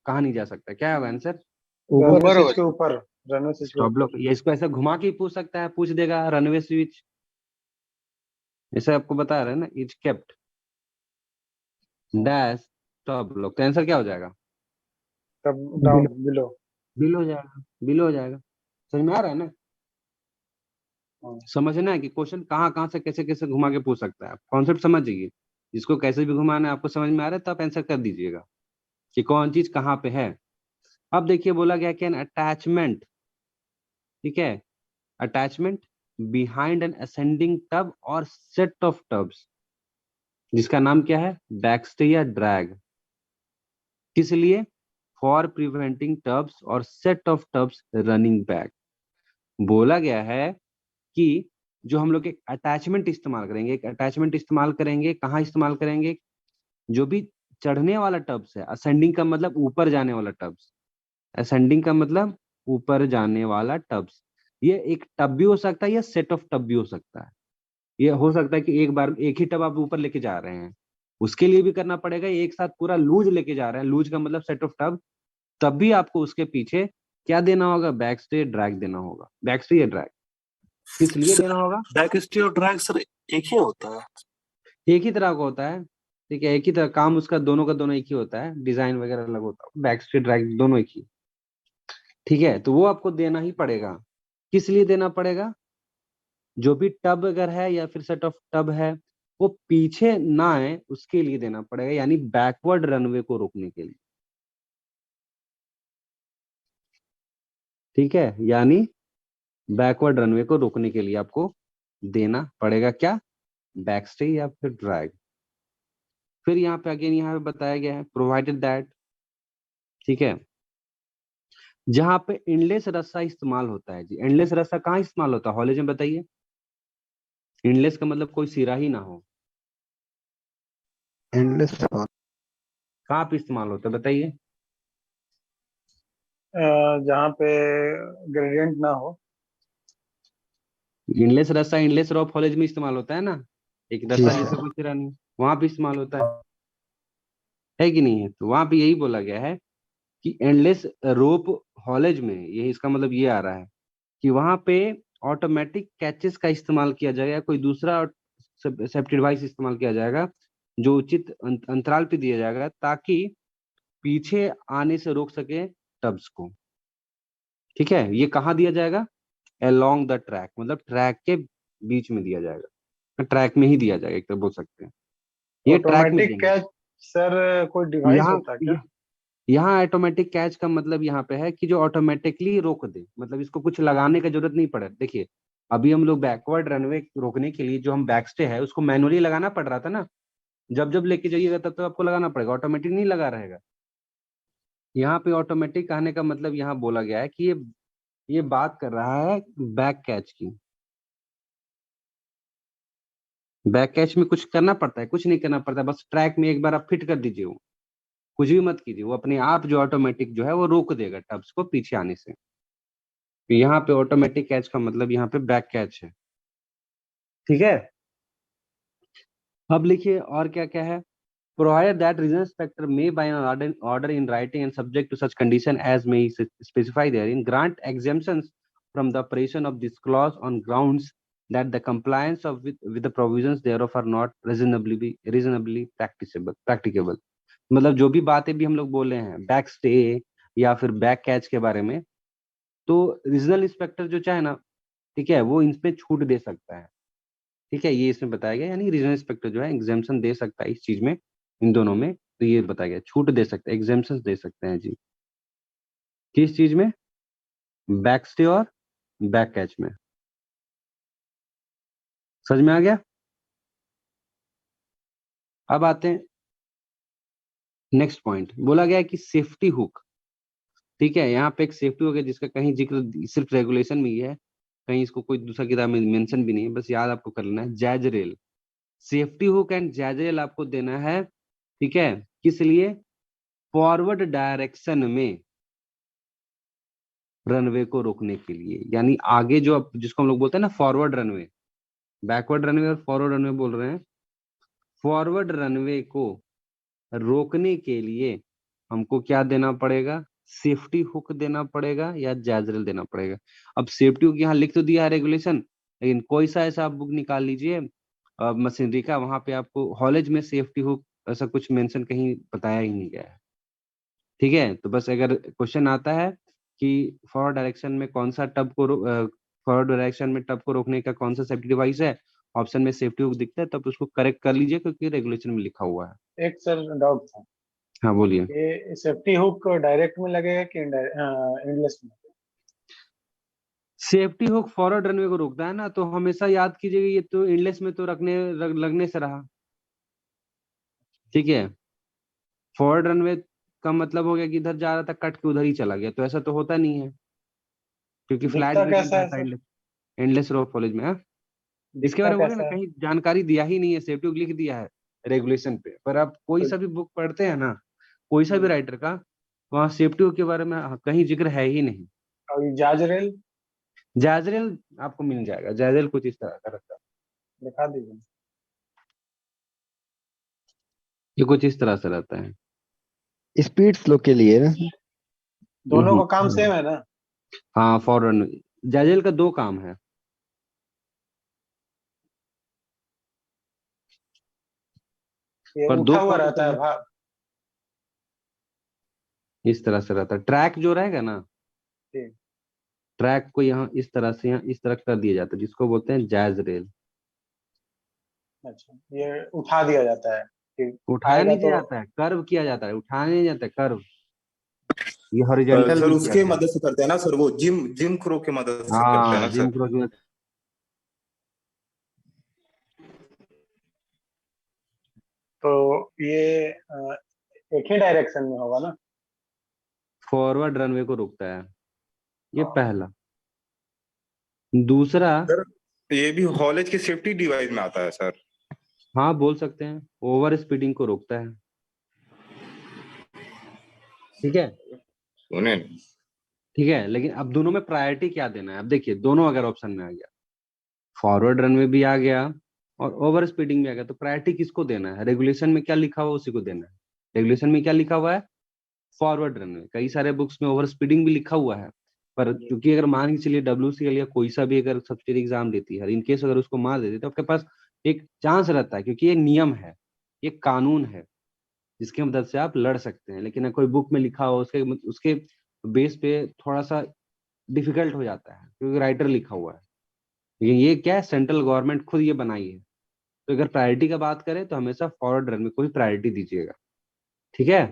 कहाँ नहीं जा सकता? क्या होगा आंसर? रनवे स्विच के ऊपर, रनवे स्विच के स्टॉप ब्लॉक, ऊपर। ये इसको ऐसा घुमा के ही पूछ सकता है, पूछ देगा रनवे स्विच, ऐसे आपको बता रहे हैं ना, is kept dash stop block, तो आंसर क्या हो जाएगा? तब डाउन, बिलो। बिल हो जाएगा, बिल हो जाएगा। समझ में आ रहा है ना? समझना है कि क्वेश्चन कहाँ कहाँ से कैसे कैसे घुमा के पूछ सकता है, कॉन्सेप्ट समझिए। जिसको कैसे भी घुमाना है आपको समझ में आ रहा है तो आप आंसर कर दीजिएगा कि कौन चीज कहाँ पे है। अब देखिए बोला गया कि एन अटैचमेंट, ठीक है, attachment behind N ascending tub और सेट ऑफ टब्स, जिसका नाम क्या है? बैकस्टे या ड्रैग। किस लिए? फॉर प्रिवेंटिंग टब्स और set of tubs running back. बोला गया है कि जो हम लोग एक अटैचमेंट इस्तेमाल करेंगे, एक अटैचमेंट इस्तेमाल करेंगे, कहाँ इस्तेमाल करेंगे? जो भी चढ़ने वाला टब्स है, असेंडिंग का मतलब ऊपर जाने वाला टब्स, असेंडिंग का मतलब ऊपर जाने वाला टब्स, ये एक टब भी हो सकता है या सेट ऑफ टब भी हो सकता है। ये हो सकता है कि एक बार एक ही टब आप ऊपर लेके जा रहे हैं, उसके लिए भी करना पड़ेगा। एक साथ पूरा लूज लेके जा रहे हैं, लूज का मतलब सेट ऑफ टब, तब भी आपको उसके पीछे क्या देना होगा? बैक स्टे ड्रैग देना होगा। बैक स्टे या ड्रैग किस लिए देना होगा? बैक स्टे और ड्रैग सर एक ही होता है? एक ही तरह का होता है, ठीक है, एक ही तरह काम उसका, दोनों का दोनों एक ही होता है, डिजाइन वगैरह अलग होता है, बैक स्टे ड्रैग दोनों एक ही, ठीक है। तो वो आपको देना ही पड़ेगा। किस लिए देना पड़ेगा? जो भी टब अगर है या फिर सेट ऑफ टब है वो पीछे ना आए उसके लिए देना पड़ेगा, यानी बैकवर्ड रनवे को रोकने के लिए, ठीक है, यानी बैकवर्ड रनवे को रोकने के लिए आपको देना पड़ेगा क्या? बैकस्टे या फिर ड्रैग। फिर यहाँ पे अगेन यहाँ पे बताया गया है प्रोवाइडेड दैट, ठीक है, जहां पे एंडलेस रस्सा इस्तेमाल होता है। जी, एंडलेस रस्सा कहाँ इस्तेमाल होता है? कॉलेज में बताइए। एंडलेस का मतलब कोई सिरा ही ना हो, एंडलेस कहाँ पे इस्तेमाल होता है बताइए? जहाँ पे ग्रेडियंट ना हो। एंडलेस रस्सा, एंडलेस रॉप कॉलेज में इस्तेमाल होता है ना, एक रस्सा जिसका कोई सिरा नहीं, वहां पे इस्तेमाल होता है कि नहीं है? तो वहां पे यही बोला गया है कि एंडलेस रोप हॉलेज में, यही इसका मतलब ये आ रहा है कि वहां पे ऑटोमेटिक कैचेस का इस्तेमाल किया जाएगा, कोई दूसरा सेफ्टी डिवाइस इस्तेमाल किया जाएगा जो उचित अंतराल पे दिया जाएगा ताकि पीछे आने से रोक सके टब्स को, ठीक है। ये कहाँ दिया जाएगा? अलोंग द ट्रैक, मतलब ट्रैक के बीच में दिया जाएगा, ट्रैक में ही दिया जाएगा एक तरह बोल सकते हैं, ये ट्रैक में ऑटोमेटिक देंगे। कैच सर कोई डिवाइस यहाँ होता है क्या? यहाँ ऑटोमेटिक कैच का मतलब यहाँ पे है कि जो ऑटोमेटिकली रोक दे, मतलब इसको कुछ लगाने का जरूरत नहीं पड़े। देखिए अभी हम लोग बैकवर्ड रनवे रोकने के लिए जो हम बैकस्टे है उसको मैनुअली लगाना पड़ रहा था ना, जब जब लेके जाइएगा तब तो आपको लगाना पड़ेगा, ऑटोमेटिक नहीं लगा रहेगा। यहाँ पे ऑटोमेटिक कहने का मतलब यहाँ बोला गया है कि ये बात कर रहा है बैक कैच की। बैक कैच में कुछ करना पड़ता है? कुछ नहीं करना पड़ता, बस ट्रैक में एक बार आप फिट कर दीजिए, वो कुछ भी मत कीजिए, वो अपने आप जो ऑटोमेटिक जो है वो रोक देगा टब्स को पीछे आने से। तो यहाँ पे ऑटोमेटिक कैच का मतलब यहाँ पे बैक कैच है, ठीक है। अब लिखिए और क्या क्या है। Provided that regional inspector may by an order in writing and subject to such condition as may specify therein grant exemptions from the operation of this clause on grounds that the compliance of with the provisions thereof are not reasonably practicable। मतलब जो भी बातें भी हम लोग बोले हैं back stay या फिर बैक कैच के बारे में, तो रीजनल इंस्पेक्टर जो चाहे ना, ठीक है, वो इसमें छूट दे सकता है। ठीक है, ये इसमें बताया गया, यानी रीजनल इंस्पेक्टर जो है एग्जाम्पशन दे सकता है इस चीज में, इन दोनों में। तो ये बताया गया, छूट दे सकते हैं, एग्जाम्पशन दे सकते हैं जी। किस चीज में? बैक स्टे और बैक कैच में। समझ में आ गया? अब आते हैं नेक्स्ट पॉइंट। बोला गया है कि सेफ्टी हुक, ठीक है, यहाँ पे एक सेफ्टी हुक है जिसका कहीं जिक्र सिर्फ रेगुलेशन में ही है, कहीं इसको कोई दूसरा किताब में मेंशन भी नहीं है, बस याद आपको कर लेना है। Jazz rail, safety hook and jazz rail आपको देना है, ठीक है, किस लिए? फॉरवर्ड डायरेक्शन में रनवे को रोकने के लिए, यानी आगे जो जिसको हम लोग बोलते हैं ना फॉरवर्ड रनवे, बैकवर्ड रनवे और फॉरवर्ड रनवे बोल रहे हैं। फॉरवर्ड रनवे को रोकने के लिए हमको क्या देना पड़ेगा? सेफ्टी हुक देना पड़ेगा या जैज रेल देना पड़ेगा। अब सेफ्टी हुक यहाँ लिख तो दिया है रेगुलेशन, लेकिन कोई सा ऐसा आप बुक निकाल लीजिए मशीनरी का, वहां पे आपको हॉलेज में सेफ्टी हुक ऐसा कुछ मेंशन कहीं बताया ही नहीं गया है। ठीक है, तो बस अगर क्वेश्चन आता है कि फॉरवर्ड डायरेक्शन में कौन सा टब को फॉरवर्ड डायरेक्शन में टब को रोकने का कौन सा सेफ्टी डिवाइस है, ऑप्शन में सेफ्टी हुक दिखता है, तब उसको करेक्ट कर लीजिए क्योंकि रेगुलेशन में लिखा हुआ है। एक सर डाउट था, हाँ बोलिए। ये सेफ्टी हुक डायरेक्ट में लगेगा कि एंडलेस में? सेफ्टी हुक फॉरवर्ड रनवे को रोकता है ना, तो हमेशा याद कीजिएगा ये तो इंडलेस में तो लगने से रहा। ठीक है, फॉरवर्ड रनवे का मतलब हो गया कि इधर जा रहा था कट के उधर ही चला गया, तो ऐसा तो होता नहीं है क्योंकि फ्लैट दिखता भी कैसा है रहता सर? है एंडलेस रो कॉलेज में। हाँ, इसके दिखता बारे में बोले ना, कैसा है? कहीं जानकारी दिया ही नहीं है, सेफ्टी हुक लिख दिया है रेगुलेशन पे, पर आप कोई तो सा भी बुक पढ़ते हैं ना, कोई सा भी राइटर का, वहाँ सेफ्टी हुक के बारे में कहीं जिक्र है ही नहीं। और ये जाज रेल जाजरेल आपको मिल जाएगा, जाजरेल कुछ इस तरह का रहता है, दिखा दीजिए। ये कुछ इस तरह से रहता है। स्पीड स्लो के लिए ना। दोनों का काम सेम है ना? हाँ, फॉरन जाजेल का दो काम है। ये पर दो उठा हुआ काम रहता है भाग। इस तरह से रहता है। ट्रैक जो रहेगा ना, ठीक। ट्रैक को यहाँ इस तरह से यहाँ इस तरह कर दिया जाता है, जिसको बोलते हैं जैज रेल। अच्छा, ये उठा दिया जाता है कि उठाया आएगा नहीं तो जाता है, कर्व किया जाता है, उठाया नहीं जाता है, कर्व। ये हॉरिजॉन्टल सर भी किया उसके जाता है। मदद से करते हैं ना सर, वो जिम जिम क्रो की मदद से करते हैं हाँ, ना जिम सर। क्रो। तो ये एक ही डायरेक्शन में होगा ना? फॉरवर्ड रनवे को रोकता है, ये पहला। दूसरा, सर ये भी हॉलेज की सेफ्टी डिवाइस में आता है सर। हाँ बोल सकते हैं, ओवर स्पीडिंग को रोकता है। ठीक है, सुने ठीक है, लेकिन अब दोनों में प्रायोरिटी क्या देना है? अब देखिए, दोनों अगर ऑप्शन में आ गया, फॉरवर्ड रनवे भी आ गया और ओवर स्पीडिंग भी आ गया, तो प्रायोरिटी किसको देना है? रेगुलेशन में क्या लिखा हुआ है उसी को देना है। रेगुलेशन में क्या लिखा हुआ है? Forward runway. कई सारे बुक्स में ओवर स्पीडिंग भी लिखा हुआ है, पर क्योंकि अगर मान के चलिए WCL या कोई सा भी अगर सब्सिडी एग्जाम देती है, इनकेस अगर उसको मार देती है, तो आपके पास एक चांस रहता है, क्योंकि ये नियम है, ये कानून है जिसकी मदद से आप लड़ सकते हैं। लेकिन कोई बुक में लिखा हो, उसके उसके बेस पे थोड़ा सा डिफिकल्ट हो जाता है क्योंकि राइटर लिखा हुआ है। लेकिन ये क्या है, सेंट्रल गवर्नमेंट खुद ये बनाई है। तो अगर प्रायोरिटी का बात करें तो हमेशा फॉरवर्ड रन में कोई प्रायोरिटी दीजिएगा। ठीक है,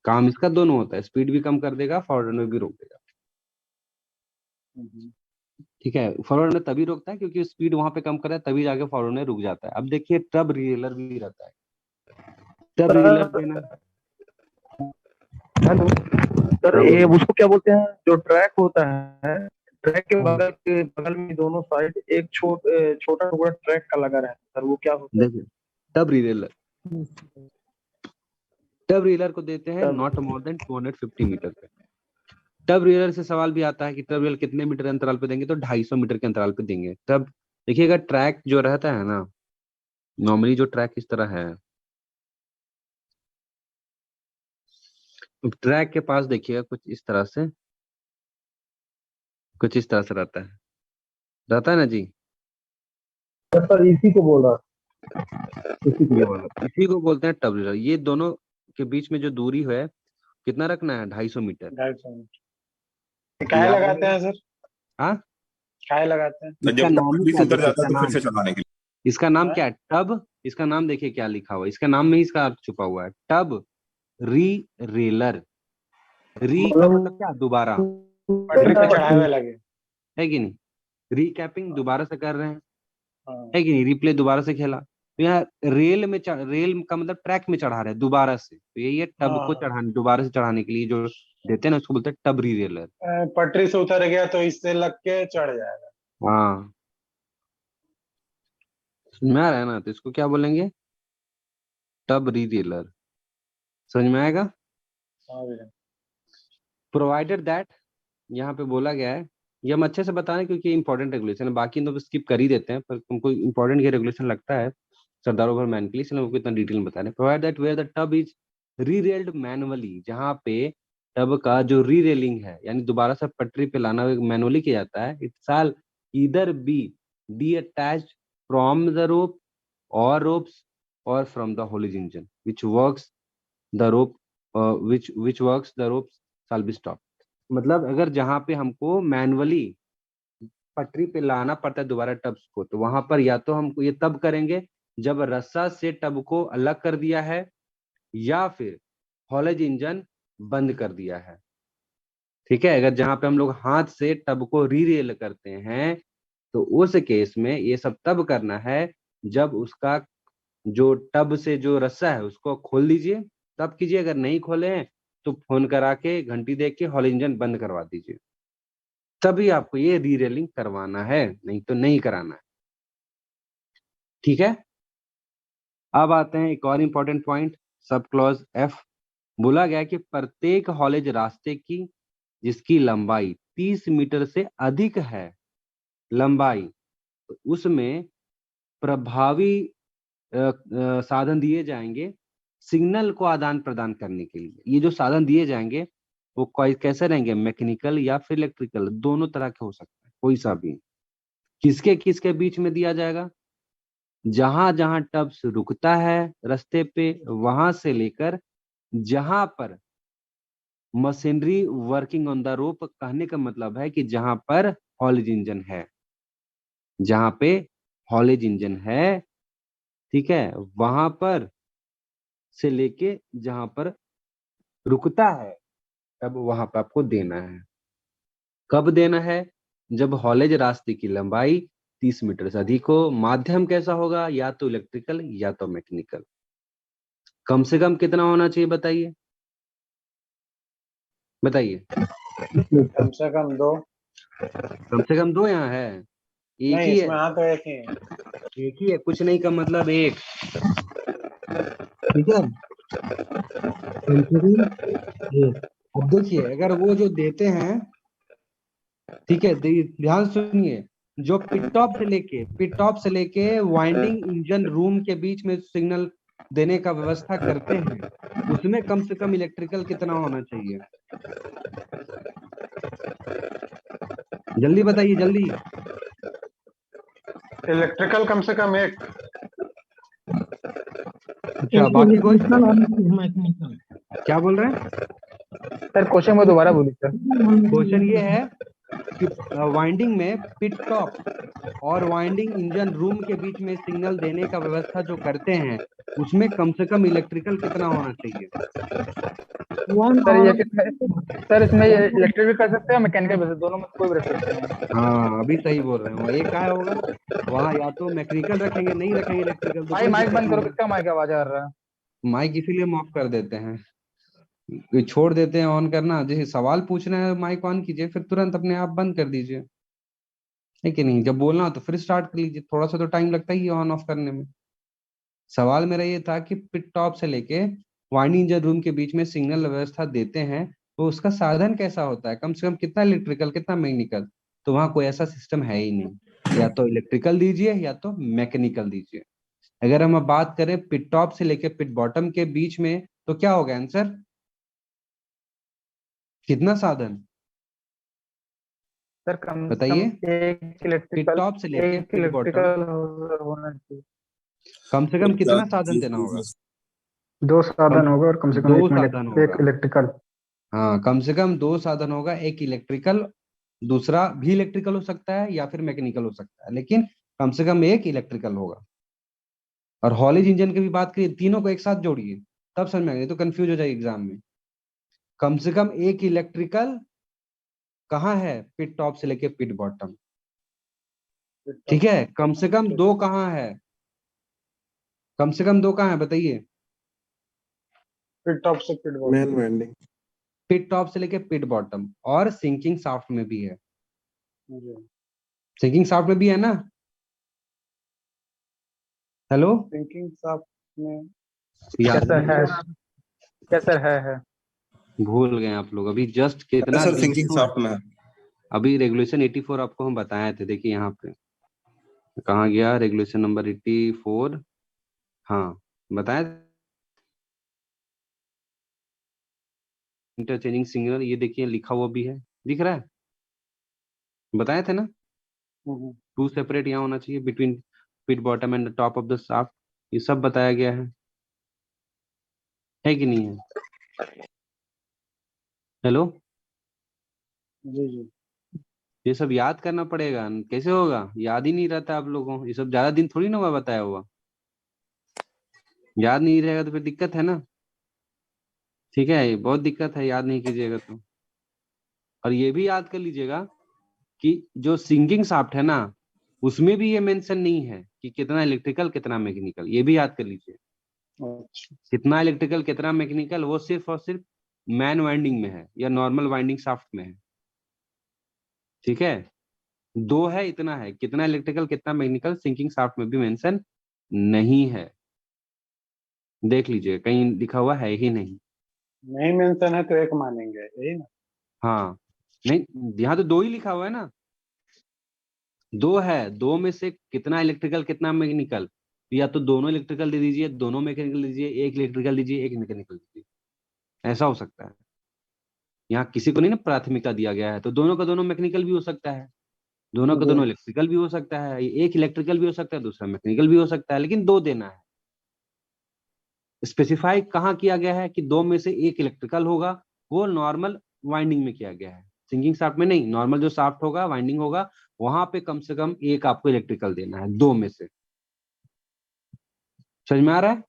काम इसका दोनों होता है, स्पीड भी कम कर देगा, फॉरवर्ड रन में भी रोक देगा। ठीक है, फॉरवर्ड में तभी रोकता है क्योंकि स्पीड वहां पे कम कर रहा है, तभी जाके फॉरवर्ड में रुक जाता है। अब देखिए, टब रियलर भी रहता है। टब रियलर देना, हेलो सर, हाँ ये बोलिए। उसको क्या बोलते हैं जो ट्रैक होता है? ट्रैक के बगल में दोनों साइड एक छोटा टुकड़ा ट्रैक का लगा रहता है सर, वो क्या होता है? देखिए, टब रियलर, टब रियलर को देते हैं तब नॉट मोर देन 250 मीटर पे। टब रियलर से सवाल भी आता है कि टब रियल कितने मीटर अंतराल पे देंगे, तो 250 मीटर के अंतराल पे देंगे। तब देखिएगा, ट्रैक जो रहता है ना, नॉर्मली जो ट्रैक इस तरह है, ट्रैक के पास देखिएगा कुछ इस तरह से रहता है। रहता है ना जी, सर इसी को बोल रहा ये वाला इसी को बोलते हैं टब रीलर। ये दोनों के बीच में जो दूरी है कितना रखना है, 250 मीटर। 250 काहे याद लगाते रहेगा। हैं सर? हाँ, काहे लगाते हैं? तो इसका जब नाम ही पटरी क्या से है, उतर देखिए जाता इसका है तो फिर नाम, से चलाने के लिए। इसका नाम हाँ? क्या है, टब। इसका नाम देखिए क्या लिखा हुआ है, इसका नाम में ही इसका अर्थ छुपा हुआ है, टब री रेलर। री का मतलब क्या, दोबारा, पटरी पे मतलब चढ़ावे लगे। है कि नहीं। रीकैपिंग दोबारा से कर रहे हैं, हाँ। है कि नहीं, रिप्ले दोबारा से खेला। तो यहाँ रेल का मतलब ट्रैक में चढ़ा रहे हैं दोबारा से, तो यही है टब को हाँ। चढ़ाने, दोबारा से चढ़ाने के लिए जो देते हैं ना, उसको बोलते हैं टब री रेलर। पटरी से उतर गया तो इससे लग के चढ़ जाएगा। हाँ, समझ में आ रहा है ना, तो इसको क्या बोलेंगे, टब री रेलर। समझ में आएगा। हाँ भैया। प्रोवाइडेड दैट, यहाँ पे बोला गया है, ये हम अच्छे से बता रहे हैं क्योंकि इंपॉर्टेंट रेगुलेशन है, बाकी तो स्किप कर ही देते हैं, पर तुमको इंपॉर्टेंट ये रेगुलेशन लगता है सरदार ओवर मैन के लिए, इसलिए हमको इतना डिटेल में बता रहे हैं। Provide that where the tub is rerailed manually, जहाँ पे टब का जो री रेलिंग है, यानी दोबारा से पटरी पे लाना मैनुअली किया जाता है, it shall either be D attached from the rope और ropes or from the haulage engine which works the rope which works the ropes shall be stopped। मतलब अगर जहां पे हमको मैनुअली पटरी पे लाना पड़ता है दोबारा टब्स को, तो वहां पर या तो हमको ये तब करेंगे जब रस्सा से टब को अलग कर दिया है, या फिर हॉलेज इंजन बंद कर दिया है। ठीक है, अगर जहां पे हम लोग हाथ से टब को रीरेल करते हैं, तो उस केस में ये सब तब करना है जब उसका जो टब से जो रस्सा है उसको खोल दीजिए, तब कीजिए। अगर नहीं खोले हैं तो फोन करा के घंटी देख के हॉल इंजन बंद करवा दीजिए, तभी आपको ये रीरेलिंग करवाना है, नहीं तो नहीं कराना है। ठीक है, अब आते हैं एक और important point, sub clause F. बोला गया कि प्रत्येक हॉलेज रास्ते की जिसकी लंबाई 30 मीटर से अधिक है लंबाई, तो उसमें प्रभावी साधन दिए जाएंगे सिग्नल को आदान प्रदान करने के लिए। ये जो साधन दिए जाएंगे वो कैसे रहेंगे, मैकेनिकल या फिर इलेक्ट्रिकल, दोनों तरह के हो सकते हैं, कोई सा भी। किसके किसके बीच में दिया जाएगा, जहां जहां टब्स रुकता है रास्ते पे, वहां से लेकर जहां पर machinery working on the rope, कहने का मतलब है कि जहां पर हॉलेज इंजन है, जहां पे हॉलेज इंजन है, ठीक है, वहां पर से लेके जहां पर रुकता है, तब वहां पर आपको देना है। कब देना है, जब हॉलेज रास्ते की लंबाई 30 मीटर से अधिक हो। माध्यम कैसा होगा, या तो इलेक्ट्रिकल या तो मैकेनिकल। कम से कम कितना होना चाहिए बताइए, बताइए। कम से कम 2। कम से कम 2 यहाँ है, एक नहीं, ही है, इसमें हाँ तो एक ही है। एक ही है, कुछ नहीं का मतलब एक। ठीक है, कम से कम एक। अब देखिए अगर वो जो देते हैं, ठीक है, ध्यान सुनिए, जो पिट टॉप से लेके वाइंडिंग इंजन रूम के बीच में सिग्नल देने का व्यवस्था करते हैं, उसमें कम से कम इलेक्ट्रिकल कितना होना चाहिए, जल्दी बताइए जल्दी। इलेक्ट्रिकल कम से कम 1। अच्छा, बाकी कोई इलेक्ट्रिकल और मैकेनिकल। क्या बोल रहे हैं। सर क्वेश्चन को दोबारा बोलिए सर। क्वेश्चन ये है कि वाइंडिंग में पिट टॉप और वाइंडिंग इंजन रूम के बीच में सिग्नल देने का व्यवस्था जो करते हैं, उसमें कम से कम इलेक्ट्रिकल कितना होना चाहिए। सर ये सर इसमें ये इलेक्ट्रिक भी कर सकते हैं, मैकेनिकल भी, दोनों में कोई भी रख सकते हैं। हाँ, अभी सही बोल रहे हो, एक क्या होगा, वहाँ या तो मैकेनिकल रखेंगे, नहीं रखेंगे इलेक्ट्रिकल तो भाई कोई माइक दिक्कत बंद करो, नहीं किसका माइक आवाज आ रहा है? है। माइक इसीलिए हम ऑफ कर देते हैं, कोई छोड़ देते हैं ऑन करना, जैसे सवाल पूछना है माइक ऑन कीजिए, फिर तुरंत अपने आप बंद कर दीजिए, है कि नहीं। जब बोलना हो तो फिर स्टार्ट कर लीजिए, थोड़ा सा तो टाइम लगता ही है ऑन ऑफ करने में। सवाल मेरा ये था कि पिट टॉप से लेके वाइंडिंग इंजन रूम के बीच में सिग्नल व्यवस्था देते हैं, तो उसका साधन कैसा होता है, कम से कम कितना इलेक्ट्रिकल कितना मैकेनिकल, तो वहां कोई ऐसा सिस्टम है ही नहीं, या तो इलेक्ट्रिकल दीजिए या तो मैकेनिकल दीजिए। अगर हम अब बात करें पिट टॉप से लेके पिट बॉटम के बीच में, तो क्या होगा आंसर, कितना साधन, सर कम से बताइए। कम एक पिट इलेक्ट्रिकल टॉप से लेके एक पिट बॉटम इलेक्ट्रिकल होना चाहिए। कम से और कम क्या कितना साधन चीज देना होगा? दो कम साधन होगा और कम से कम दो एक में साधन एक होगा। इलेक्ट्रिकल। हाँ, कम से कम दो साधन होगा, एक इलेक्ट्रिकल, दूसरा भी इलेक्ट्रिकल हो सकता है या फिर मैकेनिकल हो सकता है, लेकिन कम से कम एक इलेक्ट्रिकल होगा। और हॉलिज इंजन की भी बात करिए, तीनों को एक साथ जोड़िए तब समझ में आएगा, तो कंफ्यूज हो जाएगी एग्जाम में। कम से कम एक इलेक्ट्रिकल कहाँ है? पिट टॉप से लेके पिट बॉटम। ठीक है, कम से कम दो कहाँ है? कम से कम दो कहाँ है बताइए? फिर टॉप से फिर bottom. Main winding. Pit top से लेके पिट बॉटम, और सिंकिंग शाफ्ट में भी है। जी। सिंकिंग शाफ्ट में भी है ना? हेलो, थिंकिंग साफ में याद कैसा नहीं है? है? कैसा है? भूल गए आप लोग, अभी जस्ट है कितना सर, दिन थिंकिंग हुआ है? सॉफ्ट में है। अभी रेगुलेशन 84 आपको हम बताए थे, देखिए यहाँ पे कहाँ गया रेगुलेशन नंबर 84। हाँ, बताया। इंटरचेंजिंग सिग्नल, ये देखिए लिखा हुआ भी है, दिख रहा है, बताए थे ना। हम्म, टू सेपरेट यहाँ होना चाहिए between pit bottom and the top of the shaft, ये सब बताया गया है कि नहीं है? हेलो, जी जी। ये सब याद करना पड़ेगा, कैसे होगा, याद ही नहीं रहता आप लोगों को, ये सब ज्यादा दिन थोड़ी ना हुआ बताया हुआ। याद नहीं रहेगा तो फिर दिक्कत है ना। ठीक है, ये बहुत दिक्कत है, याद नहीं कीजिएगा तो। और ये भी याद कर लीजिएगा कि जो सिंकिंग शाफ्ट है ना, उसमें भी ये मेंशन नहीं है कि कितना इलेक्ट्रिकल कितना मैकेनिकल, ये भी याद कर लीजिए। अच्छा। कितना इलेक्ट्रिकल कितना मैकेनिकल वो सिर्फ और सिर्फ मैन वाइंडिंग में है या नॉर्मल वाइंडिंग शाफ्ट में है। ठीक है, दो है, इतना है, कितना इलेक्ट्रिकल कितना मैकेनिकल सिंकिंग शाफ्ट में भी मेंशन नहीं है। देख लीजिए, कहीं लिखा हुआ है ही नहीं। नहीं मेंशन है तो एक मानेंगे, यही ना। हाँ, नहीं, यहाँ तो दो ही लिखा हुआ है ना, दो है, दो में से कितना इलेक्ट्रिकल कितना मैकेनिकल, या तो दोनों इलेक्ट्रिकल दे दीजिए, दोनों मैकेनिकल दीजिए, एक इलेक्ट्रिकल दीजिए, एक मैकेनिकल दीजिए, ऐसा हो सकता है। यहाँ किसी को नहीं ना प्राथमिकता दिया गया है, तो दोनों का दोनों मैकेनिकल भी हो सकता है, दोनों का जी। दोनों इलेक्ट्रिकल भी हो सकता है, एक इलेक्ट्रिकल भी हो सकता है, दूसरा मैकेनिकल भी हो सकता है, लेकिन दो देना है। स्पेसिफाई कहाँ किया गया है कि दो में से एक इलेक्ट्रिकल होगा, वो नॉर्मल वाइंडिंग में किया गया है, सिंकिंग शाफ्ट में नहीं। नॉर्मल जो शाफ्ट होगा, वाइंडिंग होगा, वहां पे कम से कम एक आपको इलेक्ट्रिकल देना है, दो में से। समझ में आ रहा है?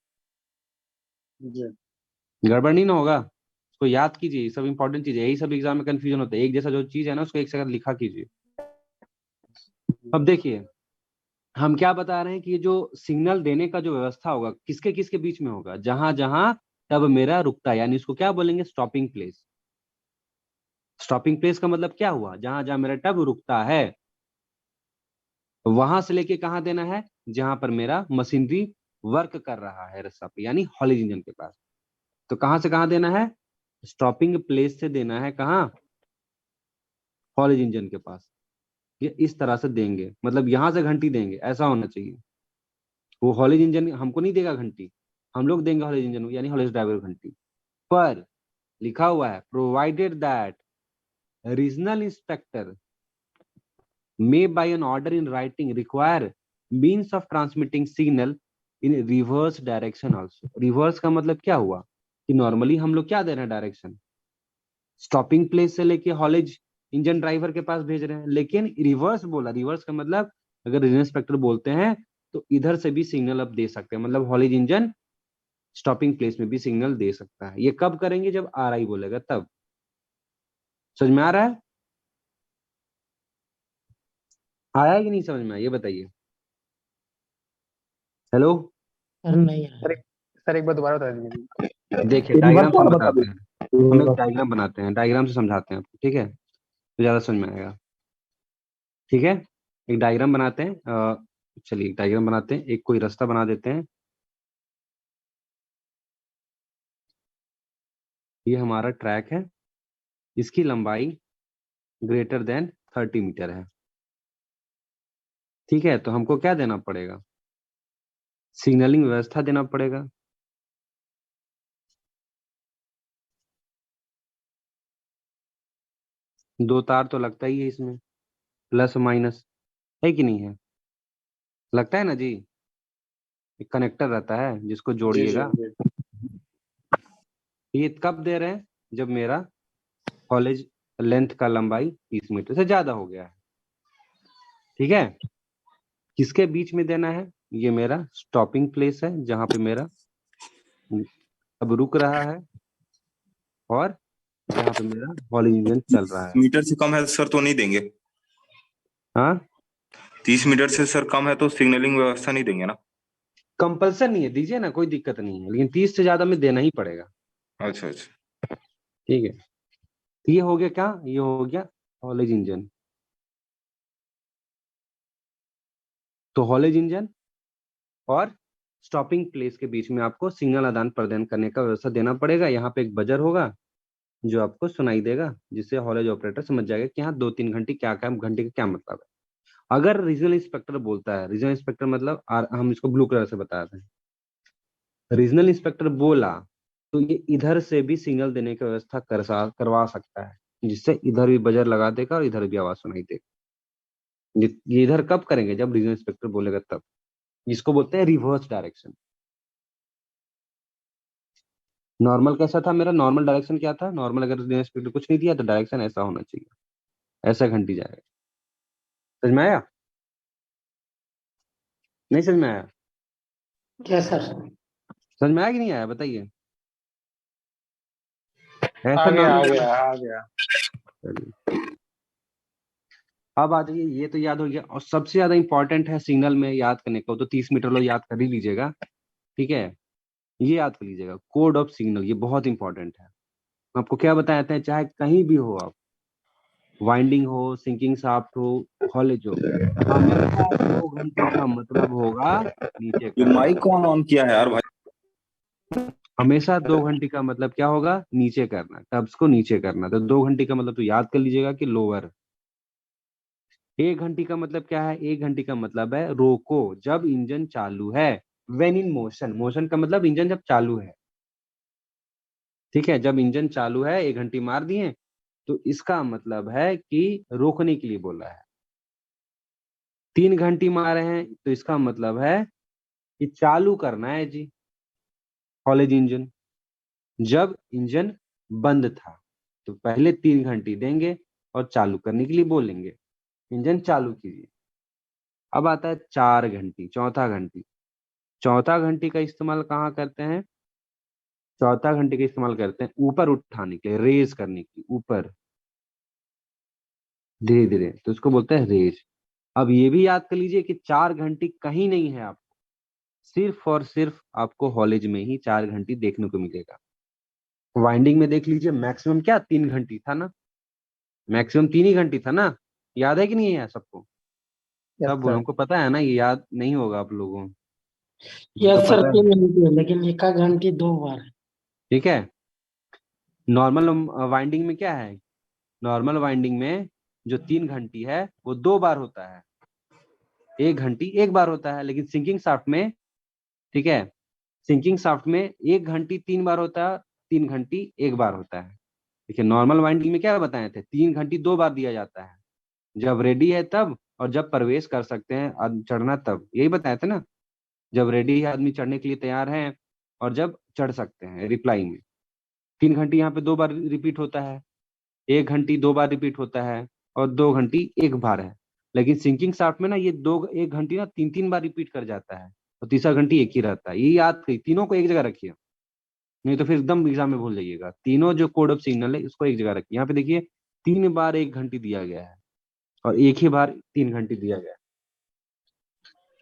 जी। गड़बड़ नहीं ना होगा, उसको याद कीजिए, ये सब इंपॉर्टेंट चीज है, यही सब एग्जाम में कंफ्यूजन होता है, एक जैसा जो चीज है ना उसको एक साथ लिखा कीजिए। अब देखिए, हम क्या बता रहे हैं कि ये जो सिग्नल देने का जो व्यवस्था होगा किसके किसके बीच में होगा, जहां जहां तब मेरा रुकता है, यानी इसको क्या बोलेंगे, स्टॉपिंग प्लेस। स्टॉपिंग प्लेस का मतलब क्या हुआ, जहां जहां मेरा टब रुकता है, वहां से लेके कहाँ देना है, जहां पर मेरा मशीनरी वर्क कर रहा है रस्सा पे, यानी हॉलिज इंजन के पास। तो कहां से कहां देना है, स्टॉपिंग प्लेस से देना है, कहाँ, हॉलिज इंजन के पास। ये इस तरह से देंगे, मतलब यहां से घंटी देंगे, ऐसा होना चाहिए। वो हॉलिज इंजन हमको नहीं देगा घंटी, हम लोग देंगे हॉलिज इंजन, यानी हॉलिज ड्राइवर को घंटी। पर लिखा हुआ है, provided that regional inspector may by an order in writing require means of transmitting signal in reverse direction also। Reverse का मतलब क्या हुआ कि नॉर्मली हम लोग क्या दे रहे हैं, डायरेक्शन स्टॉपिंग प्लेस से लेके हॉलेज इंजन ड्राइवर के पास भेज रहे हैं, लेकिन रिवर्स बोला, रिवर्स का मतलब अगर रीजनल इंस्पेक्टर बोलते हैं तो इधर से भी सिग्नल अब दे सकते हैं, मतलब हॉलेज इंजन स्टॉपिंग प्लेस में भी सिग्नल दे सकता है। ये कब करेंगे, जब RI बोलेगा तब। समझ में आ रहा है? आया कि नहीं समझ में, ये बताइए। हेलो, सर नहीं सर आया। सर एक बार दोबारा बता दीजिए। देखिए एक बार डायग्राम से हम और बता बताते हैं, हम एक दीजिए। डायग्राम बनाते हैं, डायग्राम से समझाते हैं आपको, ठीक है, तो ज्यादा समझ में आएगा। ठीक है, एक डायग्राम बनाते हैं, चलिए एक डायग्राम बनाते हैं, एक कोई रास्ता बना देते हैं। ये हमारा ट्रैक है, इसकी लंबाई ग्रेटर देन 30 मीटर है। ठीक है, तो हमको क्या देना पड़ेगा, सिग्नलिंग व्यवस्था देना पड़ेगा। दो तार तो लगता ही है इसमें, प्लस माइनस, है कि नहीं है? लगता है ना जी, एक कनेक्टर रहता है जिसको जी जी जोड़िएगा। जी। ये कब दे रहे हैं? जब मेरा कॉलेज लेंथ का लंबाई 30 मीटर से ज्यादा हो गया है। ठीक है, किसके बीच में देना है? ये मेरा स्टॉपिंग प्लेस है जहां पे मेरा अब रुक रहा है, और जहां पे मेरा हॉलिंग इंजन चल रहा है। मीटर से कम है सर तो नहीं देंगे। हाँ, 30 मीटर से सर कम है तो सिग्नलिंग व्यवस्था नहीं देंगे ना। कंपल्सन नहीं है, दीजिए ना, कोई दिक्कत नहीं है, लेकिन 30 से ज्यादा में देना ही पड़ेगा। अच्छा अच्छा। ठीक है, तो ये हो गया क्या? ये हो गया हॉलेज इंजन। तो हॉलेज इंजन और स्टॉपिंग प्लेस के बीच में आपको सिग्नल आदान प्रदान करने का व्यवस्था देना पड़ेगा। यहाँ पे एक बजर होगा जो आपको सुनाई देगा, जिससे हॉलेज ऑपरेटर समझ जाएगा कि हाँ 2-3 घंटे क्या क्या घंटे का क्या मतलब है। अगर रीजनल इंस्पेक्टर बोलता है, रीजनल इंस्पेक्टर मतलब हम इसको ब्लू कलर से बताते हैं, रीजनल इंस्पेक्टर बोला तो ये इधर से भी सिग्नल देने की व्यवस्था करवा सकता है, जिससे इधर भी बजर लगा देगा और इधर भी आवाज सुनाई देगा। ये इधर कब करेंगे? जब रीजनल इंस्पेक्टर बोलेगा तब। जिसको बोलते हैं रिवर्स डायरेक्शन। नॉर्मल कैसा था मेरा? नॉर्मल डायरेक्शन क्या था? नॉर्मल अगर रीजनल इंस्पेक्टर कुछ नहीं दिया तो डायरेक्शन ऐसा होना चाहिए, ऐसा घंटी जाएगा। समझ में आया? नहीं समझ में आया? Yes sir. समझ में आया कि नहीं आया बताइए? आ ऐसा गया आ नॉर्मल। गया आ गया। चलिए, अब आ जाइए, ये तो याद हो गया। और सबसे ज्यादा इंपॉर्टेंट है सिग्नल में याद करने को, तो 30 मीटर लो, याद कर ही लीजिएगा। ठीक है, ये याद कर लीजिएगा, कोड ऑफ सिग्नल, ये बहुत इंपॉर्टेंट है। आपको क्या बताते हैं, चाहे कहीं भी हो आप, वाइंडिंग हो, सिंकिंग शाफ्ट हो, हॉलेज हो, हमेशा 2 घंटी का मतलब होगा नीचे ये करना। माइक कौन ऑन किया है यार भाई? हमेशा 2 घंटी का मतलब क्या होगा? नीचे करना, टब्स को नीचे करना। तो 2 घंटी का मतलब तो याद कर लीजिएगा कि लोअर। 1 घंटी का मतलब क्या है? 1 घंटी का मतलब है रोको, जब इंजन चालू है। वेन इन मोशन, मोशन का मतलब इंजन जब चालू है। ठीक है, जब इंजन चालू है 1 घंटी मार दिए, तो इसका मतलब है कि रोकने के लिए बोला है। 3 घंटी मारे हैं तो इसका मतलब है कि चालू करना है जी कॉलेज इंजन। जब इंजन बंद था तो पहले 3 घंटी देंगे और चालू करने के लिए बोलेंगे, इंजन चालू कीजिए। अब आता है 4 घंटी, चौथा घंटी। चौथा घंटी का इस्तेमाल कहाँ करते हैं? चौथा घंटी का इस्तेमाल करते हैं ऊपर उठाने के लिए, रेज करने के लिए, ऊपर धीरे धीरे, तो उसको बोलते हैं रेज। अब ये भी याद कर लीजिए कि 4 घंटी कहीं नहीं है, आप सिर्फ और सिर्फ आपको हॉलेज में ही 4 घंटी देखने को मिलेगा। वाइंडिंग में देख लीजिए, मैक्सिमम क्या 3 घंटी था ना, मैक्सिमम 3 ही घंटी था ना। याद है कि नहीं है सबको? यस सब सर। हमको पता है ना, ये याद नहीं होगा आप लोगों को, तो यस सर, पता है। 3 घंटे है, लेकिन एका घंटी 2 बार है। ठीक है, नॉर्मल वाइंडिंग में क्या है? नॉर्मल वाइंडिंग में जो 3 घंटी है वो 2 बार होता है, 1 घंटी 1 बार होता है। लेकिन सिंकिंग शाफ्ट में, ठीक है, सिंकिंग शाफ्ट में 1 घंटी 3 बार होता है, 3 घंटी 1 बार होता है। देखिए, नॉर्मल वाइंडिंग में क्या बताए थे? 3 घंटी 2 बार दिया जाता है, जब रेडी है तब, और जब प्रवेश कर सकते हैं चढ़ना तब, यही बताए थे ना। जब रेडी है आदमी, चढ़ने के लिए तैयार है, और जब चढ़ सकते हैं रिप्लाई में। 3 घंटी यहाँ पे 2 बार रिपीट होता है, 1 घंटी 2 बार रिपीट होता है, और 2 घंटी 1 बार है। लेकिन सिंकिंग शाफ्ट में ना ये 1 घंटी ना 3-3 बार रिपीट कर जाता है, और तीसरा घंटी एक ही रहता है। ये याद करिए, तीनों को एक जगह रखिए, नहीं तो फिर एकदम एग्जाम में भूल जाइएगा। तीनों जो कोड ऑफ सिग्नल है इसको एक जगह रखिए। यहाँ पे देखिए, 3 बार 1 घंटी दिया गया है, और एक ही बार 3 घंटी दिया गया है।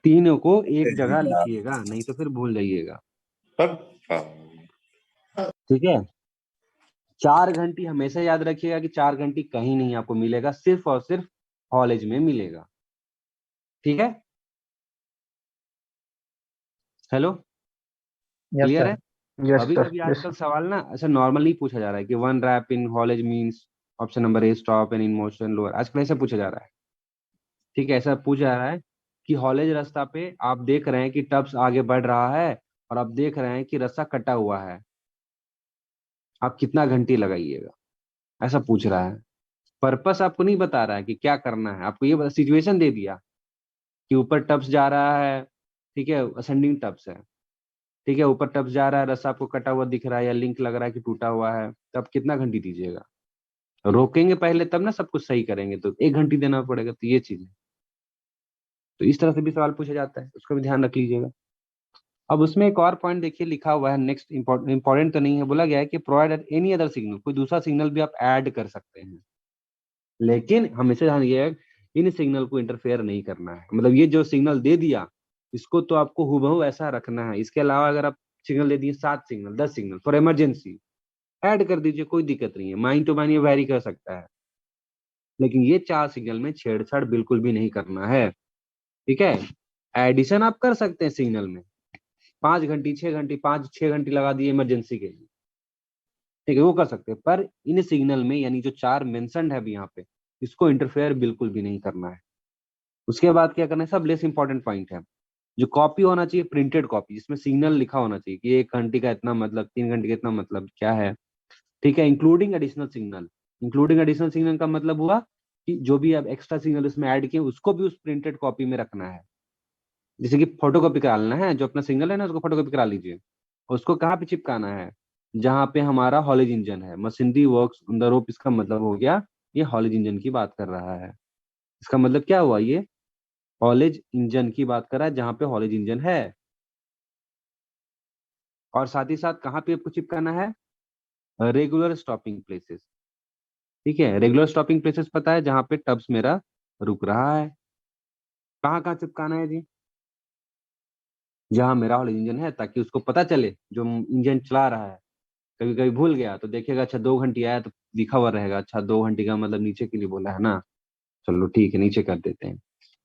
तीनों को एक जगह लिखिएगा, नहीं तो फिर भूल जाइएगा। ठीक है, 4 घंटी हमेशा याद रखिएगा कि 4 घंटी कहीं नहीं आपको मिलेगा, सिर्फ और सिर्फ कॉलेज में मिलेगा। ठीक है, हेलो, यस क्लियर है? सर। यस कभी सर। कभी यस। आजकल सवाल ना ऐसा नॉर्मल नहीं पूछा जा रहा है कि one rope in haulage means option number A stop and in motion lower, आजकल ऐसा पूछा जा रहा है। ठीक है, ऐसा पूछा जा रहा है कि हॉलेज रास्ता पे आप देख रहे हैं कि टब्स आगे बढ़ रहा है, और आप देख रहे हैं कि रास्ता कटा हुआ है, आप कितना घंटी लगाइएगा, ऐसा पूछ रहा है। पर्पस आपको नहीं बता रहा है कि क्या करना है, आपको ये सिचुएशन दे दिया कि ऊपर टब्स जा रहा है, ठीक है, असेंडिंग टब्स है, ठीक है, ऊपर टब्स जा रहा है, रस्सा आपको कटा हुआ दिख रहा है या लिंक लग रहा है कि टूटा हुआ है, तो आप कितना घंटी दीजिएगा? रोकेंगे पहले तब ना सब कुछ सही करेंगे, तो 1 घंटी देना पड़ेगा। तो ये चीज है, तो इस तरह से भी सवाल पूछा जाता है, उसका भी ध्यान रख लीजिएगा। अब उसमें एक और पॉइंट देखिए लिखा हुआ है, नेक्स्ट इंपॉर्टेंट तो नहीं है, बोला गया है कि प्रोवाइड एनी अदर सिग्नल, कोई दूसरा सिग्नल भी आप ऐड कर सकते हैं, लेकिन हमेशा ध्यान ये है इन सिग्नल को इंटरफेयर नहीं करना है। मतलब ये जो सिग्नल दे दिया इसको तो आपको हुबहू ऐसा रखना है। इसके अलावा अगर आप सिग्नल दे दिए 7 signal 10 signal for emergency, add कर दीजिए, कोई दिक्कत नहीं है, माइन टू माइन ये वेरी कर सकता है, लेकिन ये 4 सिग्नल में छेड़छाड़ बिल्कुल भी नहीं करना है, ठीक है। एडिशन आप कर सकते हैं सिग्नल में, 5 घंटी 6 घंटी 5-6 घंटी लगा दिए इमरजेंसी के लिए, ठीक है, वो कर सकते हैं, पर इन सिग्नल में यानी जो 4 मेंशन्ड है अभी यहाँ पे, इसको इंटरफेयर बिल्कुल भी नहीं करना है। उसके बाद क्या करना है, सब लेस इंपॉर्टेंट पॉइंट है, जो कॉपी होना चाहिए प्रिंटेड कॉपी, जिसमें सिग्नल लिखा होना चाहिए कि 1 घंटी का इतना मतलब, 3 घंटे का इतना मतलब क्या है, ठीक है। Including additional signal, including additional signal का मतलब हुआ कि जो भी आप एक्स्ट्रा सिग्नल उसमें ऐड किए उसको भी उस प्रिंटेड कॉपी में रखना है। जैसे कि फोटोकॉपी करा लेना है, जो अपना सिग्नल है ना उसको फोटोकॉपी करा लीजिए, उसको कहाँ पे चिपकाना है, जहाँ पे हमारा हॉलेज इंजन है, machinery works on the rope, इसका मतलब हो गया ये हॉलेज इंजन की बात कर रहा है। इसका मतलब क्या हुआ, ये हॉलेज इंजन की बात कर रहा है, जहाँ पे हॉलेज इंजन है। और साथ ही साथ कहाँ पे आपको चिपकाना है, रेगुलर स्टॉपिंग प्लेसेस, ठीक है। रेगुलर स्टॉपिंग प्लेसेस पता है, जहाँ पे टब्स मेरा रुक रहा है, कहाँ कहाँ चिपकाना है जी, जहाँ मेरा हॉलेज इंजन है, ताकि उसको पता चले जो इंजन चला रहा है, कभी कभी भूल गया तो देखेगा अच्छा 2 घंटी आया तो लिखा हुआ रहेगा, अच्छा 2 घंटी का मतलब नीचे के लिए बोला है ना, चलो ठीक है नीचे कर देते हैं।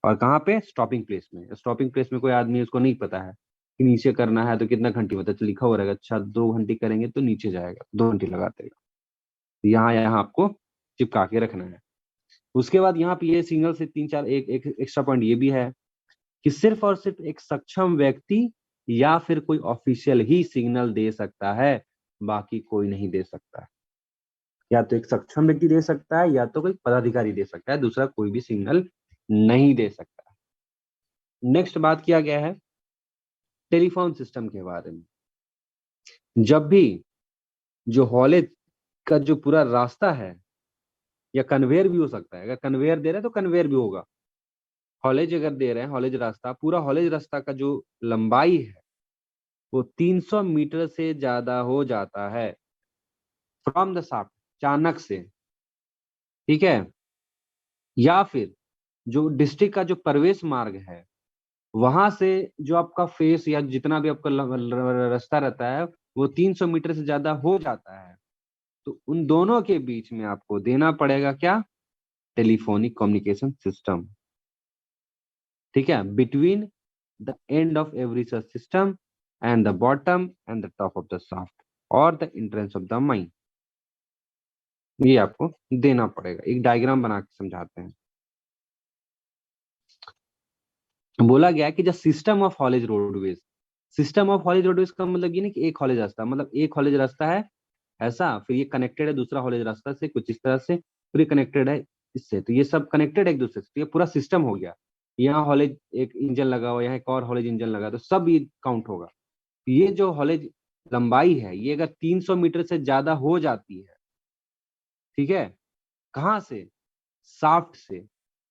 और कहाँ पे, स्टॉपिंग प्लेस में, स्टॉपिंग प्लेस में कोई आदमी उसको नहीं पता है कि नीचे करना है तो कितना घंटी मतलब, तो लिखा हुआ रहेगा अच्छा 2 घंटी करेंगे तो नीचे जाएगा, 2 घंटी लगा देगा। यहाँ यहाँ आपको चिपका के रखना है। उसके बाद यहाँ पे ये सिग्नल से 3-4 एक एक्स्ट्रा पॉइंट ये भी है कि सिर्फ और सिर्फ एक सक्षम व्यक्ति या फिर कोई ऑफिशियल ही सिग्नल दे सकता है, बाकी कोई नहीं दे सकता। या तो एक सक्षम व्यक्ति दे सकता है या तो कोई पदाधिकारी दे सकता है, दूसरा कोई भी सिग्नल नहीं दे सकता। नेक्स्ट बात किया गया है टेलीफोन सिस्टम के बारे में। जब भी जो हॉलेज का जो पूरा रास्ता है, या कन्वेयर भी हो सकता है, अगर कन्वेयर दे रहे हैं तो कन्वेयर भी होगा, हॉलेज अगर दे रहे हैं, हॉलेज रास्ता, पूरा हॉलेज रास्ता का जो लंबाई है वो 300 मीटर से ज्यादा हो जाता है फ्रॉम द शाफ्ट, चाणक से, ठीक है। या फिर जो डिस्ट्रिक्ट का जो प्रवेश मार्ग है वहां से जो आपका फेस या जितना भी आपका रास्ता रहता है वो 300 मीटर से ज्यादा हो जाता है, तो उन दोनों के बीच में आपको देना पड़ेगा क्या, टेलीफोनिक कम्युनिकेशन सिस्टम, ठीक है, between the end of every such system and the bottom and the top of the shaft और the entrance of the mine. ये आपको देना पड़ेगा, एक डायग्राम बना के समझाते हैं। बोला गया कि the system of haulage roadways, system of haulage roadways का मतलब ये नहीं कि एक हॉलेज रास्ता, मतलब एक हॉलेज रास्ता है ऐसा, फिर ये कनेक्टेड है दूसरा हॉलेज रास्ता से कुछ इस तरह से, फिर ये कनेक्टेड है इससे, तो ये सब कनेक्टेड है एक दूसरे से, तो ये पूरा सिस्टम हो गया। यहाँ हॉलेज एक इंजन लगा हुआ, यहाँ एक और हॉलेज इंजन लगा, तो सब ये काउंट होगा। ये जो हॉलेज लंबाई है ये अगर 300 मीटर से ज्यादा हो जाती है, ठीक है, कहाँ से, शाफ्ट से,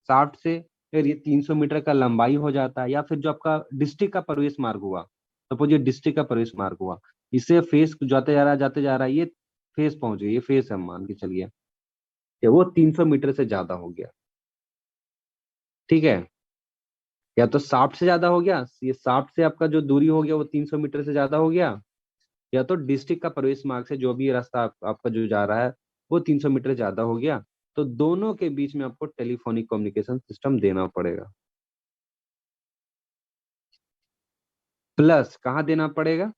शाफ्ट से फिर ये 300 मीटर का लंबाई हो जाता है, या फिर जो आपका डिस्ट्रिक्ट का प्रवेश मार्ग हुआ, सपोज ये डिस्ट्रिक्ट का प्रवेश मार्ग हुआ, इससे फेस जाते जा रहा है जाते जा रहा है, ये फेस पहुंच गई, ये फेस है मान के चलिए, कि वो 300 मीटर से ज्यादा हो गया, ठीक है। या तो शाफ्ट से ज्यादा हो गया, ये शाफ्ट से आपका जो दूरी हो गया वो 300 मीटर से ज्यादा हो गया, या तो डिस्ट्रिक्ट का प्रवेश मार्ग से जो भी रास्ता आपका जो जा रहा है वो 300 मीटर ज्यादा हो गया, तो दोनों के बीच में आपको टेलीफोनिक कम्युनिकेशन सिस्टम देना पड़ेगा। प्लस कहाँ देना पड़ेगा,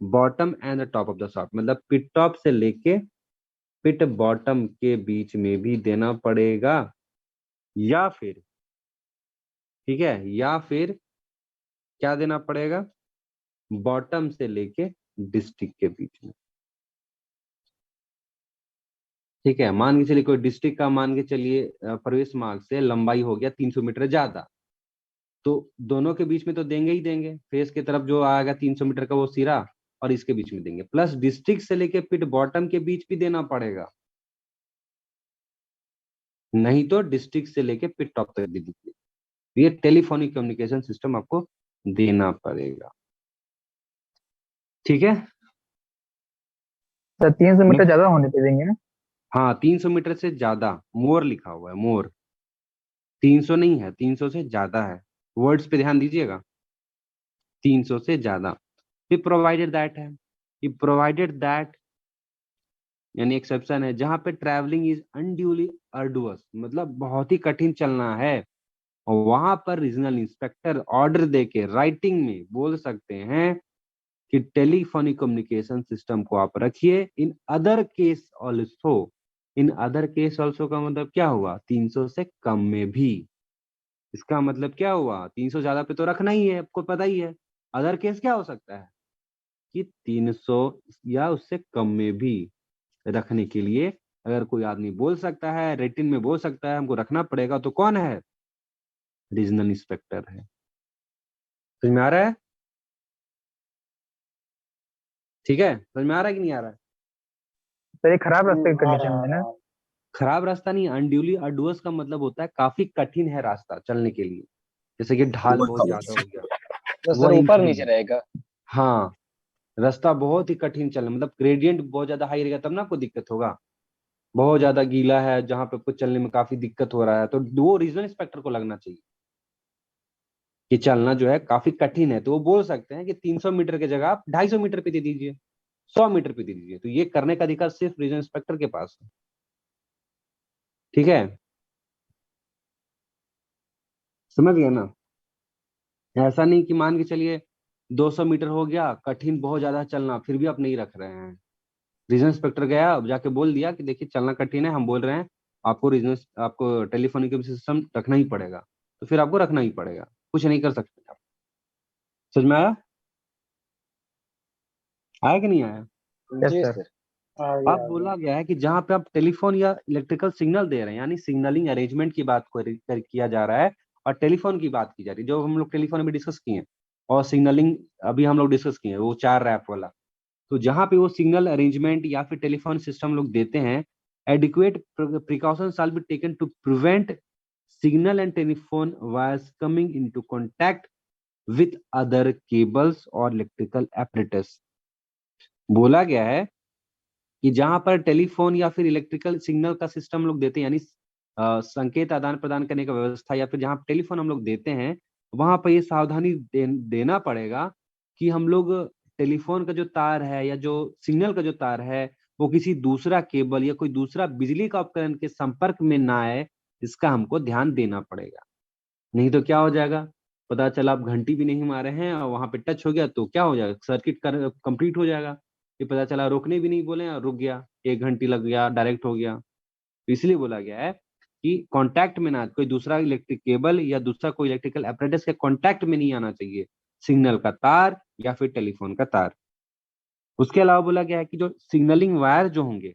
bottom and the top of the shaft, मतलब पिट टॉप से लेके पिट बॉटम के बीच में भी देना पड़ेगा, या फिर, ठीक है, या फिर क्या देना पड़ेगा, बॉटम से लेके डिस्ट्रिक्ट के बीच में। ठीक है, मान के चलिए कोई डिस्ट्रिक्ट का मान के चलिए प्रवेश मार्ग से लंबाई हो गया 300 मीटर ज्यादा, तो दोनों के बीच में तो देंगे ही देंगे, फेस की तरफ जो आएगा 300 मीटर का वो सिरा, और इसके बीच में देंगे, प्लस डिस्ट्रिक्ट से लेके पिट बॉटम के बीच भी देना पड़ेगा, नहीं तो डिस्ट्रिक्ट से लेके पिट टॉप तक भी दीजिए। ये टेलीफोनिक कम्युनिकेशन सिस्टम आपको देना पड़ेगा, ठीक है। सर 300 मीटर ज्यादा होने पे देंगे ना? हाँ 300 मीटर से ज्यादा, मोर लिखा हुआ है, मोर, 300 नहीं है, 300 से ज्यादा है, वर्ड्स पे ध्यान दीजिएगा, 300 से ज्यादा। फिर प्रोवाइडेड दैट है, ये प्रोवाइडेड दैट यानी एक्सेप्शन है, जहां पे ट्रैवलिंग इज अनड्यूली अर्डुअस, मतलब बहुत ही कठिन चलना है, और वहां पर रीजनल इंस्पेक्टर ऑर्डर देके राइटिंग में बोल सकते हैं कि टेलीफोनिक कम्युनिकेशन सिस्टम को आप रखिए in other case also. In other case also का मतलब क्या हुआ, 300 से कम में भी। इसका मतलब क्या हुआ, 300 ज्यादा पे तो रखना ही है, आपको पता ही है। अदर केस क्या हो सकता है कि 300 या उससे कम में भी रखने के लिए अगर कोई आदमी बोल सकता है, रिटन में बोल सकता है हमको रखना पड़ेगा, तो कौन है, रीजनल इंस्पेक्टर है। समझ में आ रहा है, ठीक है, समझ में आ रहा है कि नहीं आ रहा है। सर ये खराब रास्ते की कंडीशन में ना? खराब रास्ता नहीं, अनड्यूली अर्डुअस का मतलब होता है काफी कठिन है रास्ता चलने के लिए, जैसे कि ढाल बहुत ज्यादा हो गया, तो सर वही ऊपर चीज। नीचे रहेगा। हाँ, रास्ता बहुत ही कठिन चलना, मतलब ग्रेडियंट बहुत ज्यादा हाई रहेगा तब ना आपको दिक्कत होगा, बहुत ज्यादा गीला है जहाँ पे आपको चलने में काफी दिक्कत हो रहा है, तो वो रीजनल इंस्पेक्टर को लगना चाहिए कि चलना जो है काफी कठिन है, तो वो बोल सकते हैं कि 300 मीटर की जगह आप 250 मीटर पे दे दीजिए, 100 मीटर पे दे दीजिए, तो ये करने का अधिकार सिर्फ रीजनल इंस्पेक्टर के पास है, ठीक है, समझ गया ना। ऐसा नहीं कि मान के चलिए 200 मीटर हो गया, कठिन बहुत ज्यादा चलना, फिर भी आप नहीं रख रहे हैं, रीजनल इंस्पेक्टर गया अब जाके बोल दिया कि देखिए चलना कठिन है, हम बोल रहे हैं आपको रीजनल आपको टेलीफोनिक सिस्टम रखना ही पड़ेगा, तो फिर आपको रखना ही पड़ेगा, कुछ नहीं कर सकते आप। समझ में आया, आया कि नहीं आया। यस जी सर। सर। अब बोला गया है कि जहां पे आप टेलीफोन या इलेक्ट्रिकल सिग्नल दे रहे हैं, यानी सिग्नलिंग अरेंजमेंट की बात किया जा रहा है, और टेलीफोन की बात की जा रही है, जो हम लोग टेलीफोन में डिस्कस किए हैं, और सिग्नलिंग अभी हम लोग डिस्कस किए हैं, वो 4 रैप वाला। तो जहां पे वो सिग्नल अरेंजमेंट या फिर टेलीफोन सिस्टम लोग देते हैं, adequate precaution shall be taken to prevent signal and telephone wires coming into contact with other cables और इलेक्ट्रिकल एपरेटस। बोला गया है कि जहां पर टेलीफोन या फिर इलेक्ट्रिकल सिग्नल का सिस्टम लोग देते हैं, यानी संकेत आदान प्रदान करने का व्यवस्था, या फिर जहां टेलीफोन हम लोग देते हैं, वहां पर ये सावधानी देना पड़ेगा कि हम लोग टेलीफोन का जो तार है या जो सिग्नल का जो तार है वो किसी दूसरा केबल या कोई दूसरा बिजली का उपकरण के संपर्क में ना आए, इसका हमको ध्यान देना पड़ेगा। नहीं तो क्या हो जाएगा, पता चला आप घंटी भी नहीं मारे हैं और वहां पे टच हो गया तो क्या हो जाएगा, सर्किट कंप्लीट हो जाएगा। ये पता चला रोकने भी नहीं बोले और रुक गया, 1 घंटी लग गया, डायरेक्ट हो गया। तो इसलिए बोला गया है कि कांटेक्ट में ना, कोई दूसरा इलेक्ट्रिक केबल या दूसरा कोई इलेक्ट्रिकल एपरेटस के कांटेक्ट में नहीं आना चाहिए, सिग्नल का तार या फिर टेलीफोन का तार। उसके अलावा बोला गया है कि जो सिग्नलिंग वायर जो होंगे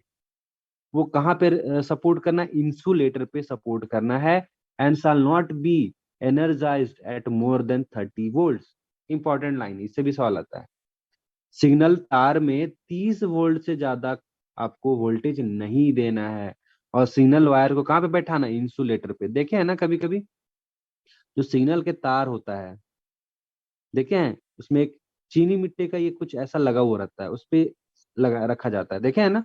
वो कहाँ पे सपोर्ट करना है, इंसुलेटर पे सपोर्ट करना है, and shall not be energised at more than 30 volts. Important line, इससे भी सवाल आता है। सिग्नल तार में 30 वोल्ट से ज्यादा आपको वोल्टेज नहीं देना है, और सिग्नल वायर को कहाँ पे बैठाना है, इंसुलेटर पे। देखे हैं ना कभी कभी जो सिग्नल के तार होता है, देखे हैं उसमें एक चीनी मिट्टी का ये कुछ ऐसा लगा हुआ रहता है, उस पे लगा रखा जाता है, देखे है ना,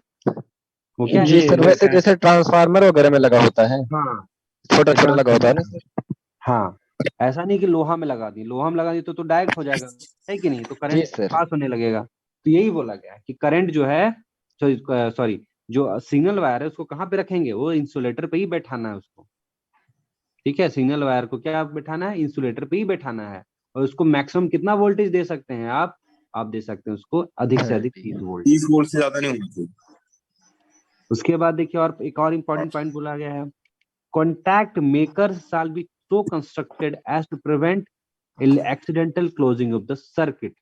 वो क्या जी है। सर, वैसे जैसे ट्रांसफार्मर वगैरह में लगा होता है, हाँ, छोटा छोटा लगा होता है ना ट्रांसफार्मर। सर। हाँ, ऐसा नहीं कि लोहा में लगा दी, लोहा में लगा दी तो डायरेक्ट हो जाएगा, है कि नहीं, तो जी करंट सर। पास होने लगेगा। तो यही बोला गया है कि करंट जो है, सॉरी, जो सिग्नल वायर है उसको कहाँ पे रखेंगे, वो इंसुलेटर पे ही बैठाना है उसको, ठीक है। सिग्नल वायर को क्या बैठाना है, इंसुलेटर पे ही बैठाना है, और उसको मैक्सिमम कितना वोल्टेज दे सकते हैं आप दे सकते हैं उसको अधिक से अधिक 30 वोल्ट। 30 वोल्ट से ज्यादा नहीं होना चाहिए। उसके बाद देखिए, और एक और इम्पोर्टेंट पॉइंट बोला गया है, contact maker shall be so constructed as to prevent accidental closing of the circuit।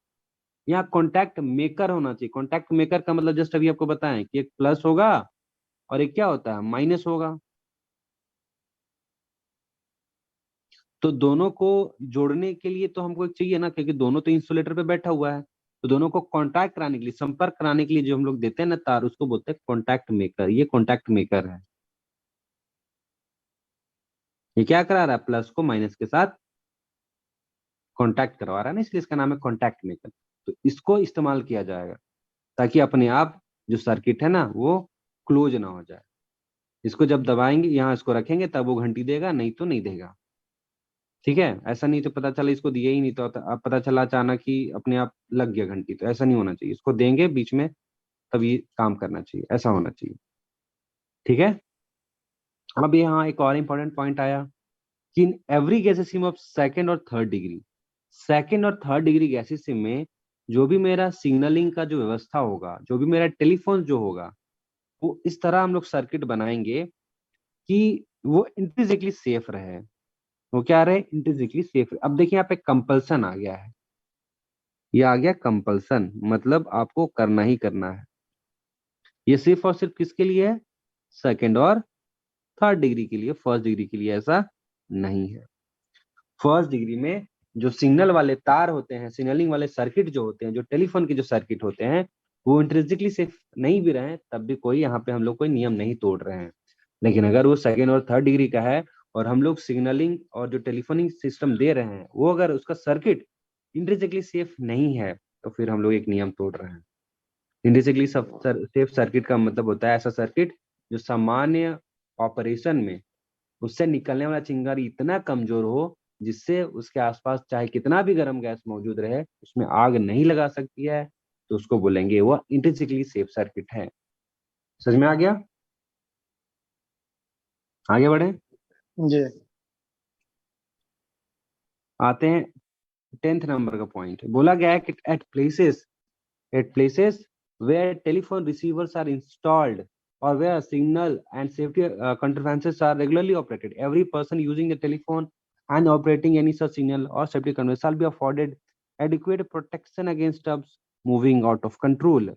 यहाँ कॉन्टैक्ट मेकर होना चाहिए। कॉन्टैक्ट मेकर का मतलब जस्ट अभी आपको बताएं कि एक प्लस होगा और एक क्या होता है, माइनस होगा। तो दोनों को जोड़ने के लिए तो हमको एक चाहिए ना, क्योंकि दोनों तो इंसुलेटर पे बैठा हुआ है, तो दोनों को कांटेक्ट कराने के लिए, संपर्क कराने के लिए जो हम लोग देते हैं ना तार, उसको बोलते हैं कॉन्टैक्ट मेकर। ये कॉन्टैक्ट मेकर है। ये क्या करा रहा है, प्लस को माइनस के साथ कॉन्टैक्ट करवा रहा है ना, इसलिए इसका नाम है कॉन्टैक्ट मेकर। तो इसको इस्तेमाल किया जाएगा ताकि अपने आप जो सर्किट है ना वो क्लोज ना हो जाए। इसको जब दबाएंगे, यहाँ इसको रखेंगे, तब वो घंटी देगा, नहीं तो नहीं देगा। ठीक है, ऐसा नहीं तो पता चला इसको दिया ही नहीं तो अब पता चला अचानक ही अपने आप लग गया घंटी, तो ऐसा नहीं होना चाहिए। इसको देंगे बीच में तब ये काम करना चाहिए, ऐसा होना चाहिए। ठीक है। अब यहाँ एक और इंपॉर्टेंट पॉइंट आया कि इन एवरी गैसेसिम ऑफ सेकंड और थर्ड डिग्री, सेकंड और थर्ड डिग्री गैसेसिम में जो भी मेरा सिग्नलिंग का जो व्यवस्था होगा, जो भी मेरा टेलीफोन जो होगा, वो इस तरह हम लोग सर्किट बनाएंगे कि वो इंट्रिंसिकली सेफ रहे। वो क्या रहे, इंट्रिंसिकली सेफ। अब देखिए यहाँ पे कंपल्सन आ गया है, ये आ गया कंपल्सन, मतलब आपको करना ही करना है। ये सिर्फ और सिर्फ किसके लिए है, सेकंड और थर्ड डिग्री के लिए, फर्स्ट डिग्री के लिए ऐसा नहीं है। फर्स्ट डिग्री में जो सिग्नल वाले तार होते हैं, सिग्नलिंग वाले सर्किट जो होते हैं, जो टेलीफोन के जो सर्किट होते हैं, वो इंट्रिंसिकली सेफ नहीं भी रहे तब भी कोई यहाँ पे हम लोग कोई नियम नहीं तोड़ रहे हैं। लेकिन अगर वो सेकेंड और थर्ड डिग्री का है और हम लोग सिग्नलिंग और जो टेलीफोनिंग सिस्टम दे रहे हैं वो अगर उसका सर्किट इंट्रिंसिकली सेफ नहीं है तो फिर हम लोग एक नियम तोड़ रहे हैं। इंट्रिंसिकली सेफ सर्किट का मतलब होता है ऐसा सर्किट जो सामान्य ऑपरेशन में उससे निकलने वाला चिंगारी इतना कमजोर हो जिससे उसके आसपास चाहे कितना भी गर्म गैस मौजूद रहे उसमें आग नहीं लगा सकती है, तो उसको बोलेंगे वो इंट्रिंसिकली सेफ सर्किट है। समझ में आ गया? आगे बढ़े, जी। आते हैं 10th नंबर का पॉइंट। बोला गया है कि at places where telephone receivers are installed or where signal and safety contrivances are regularly operated, every person using the telephone and operating any such signal or safety conveyance shall be afforded adequate protection against tubs moving out of control।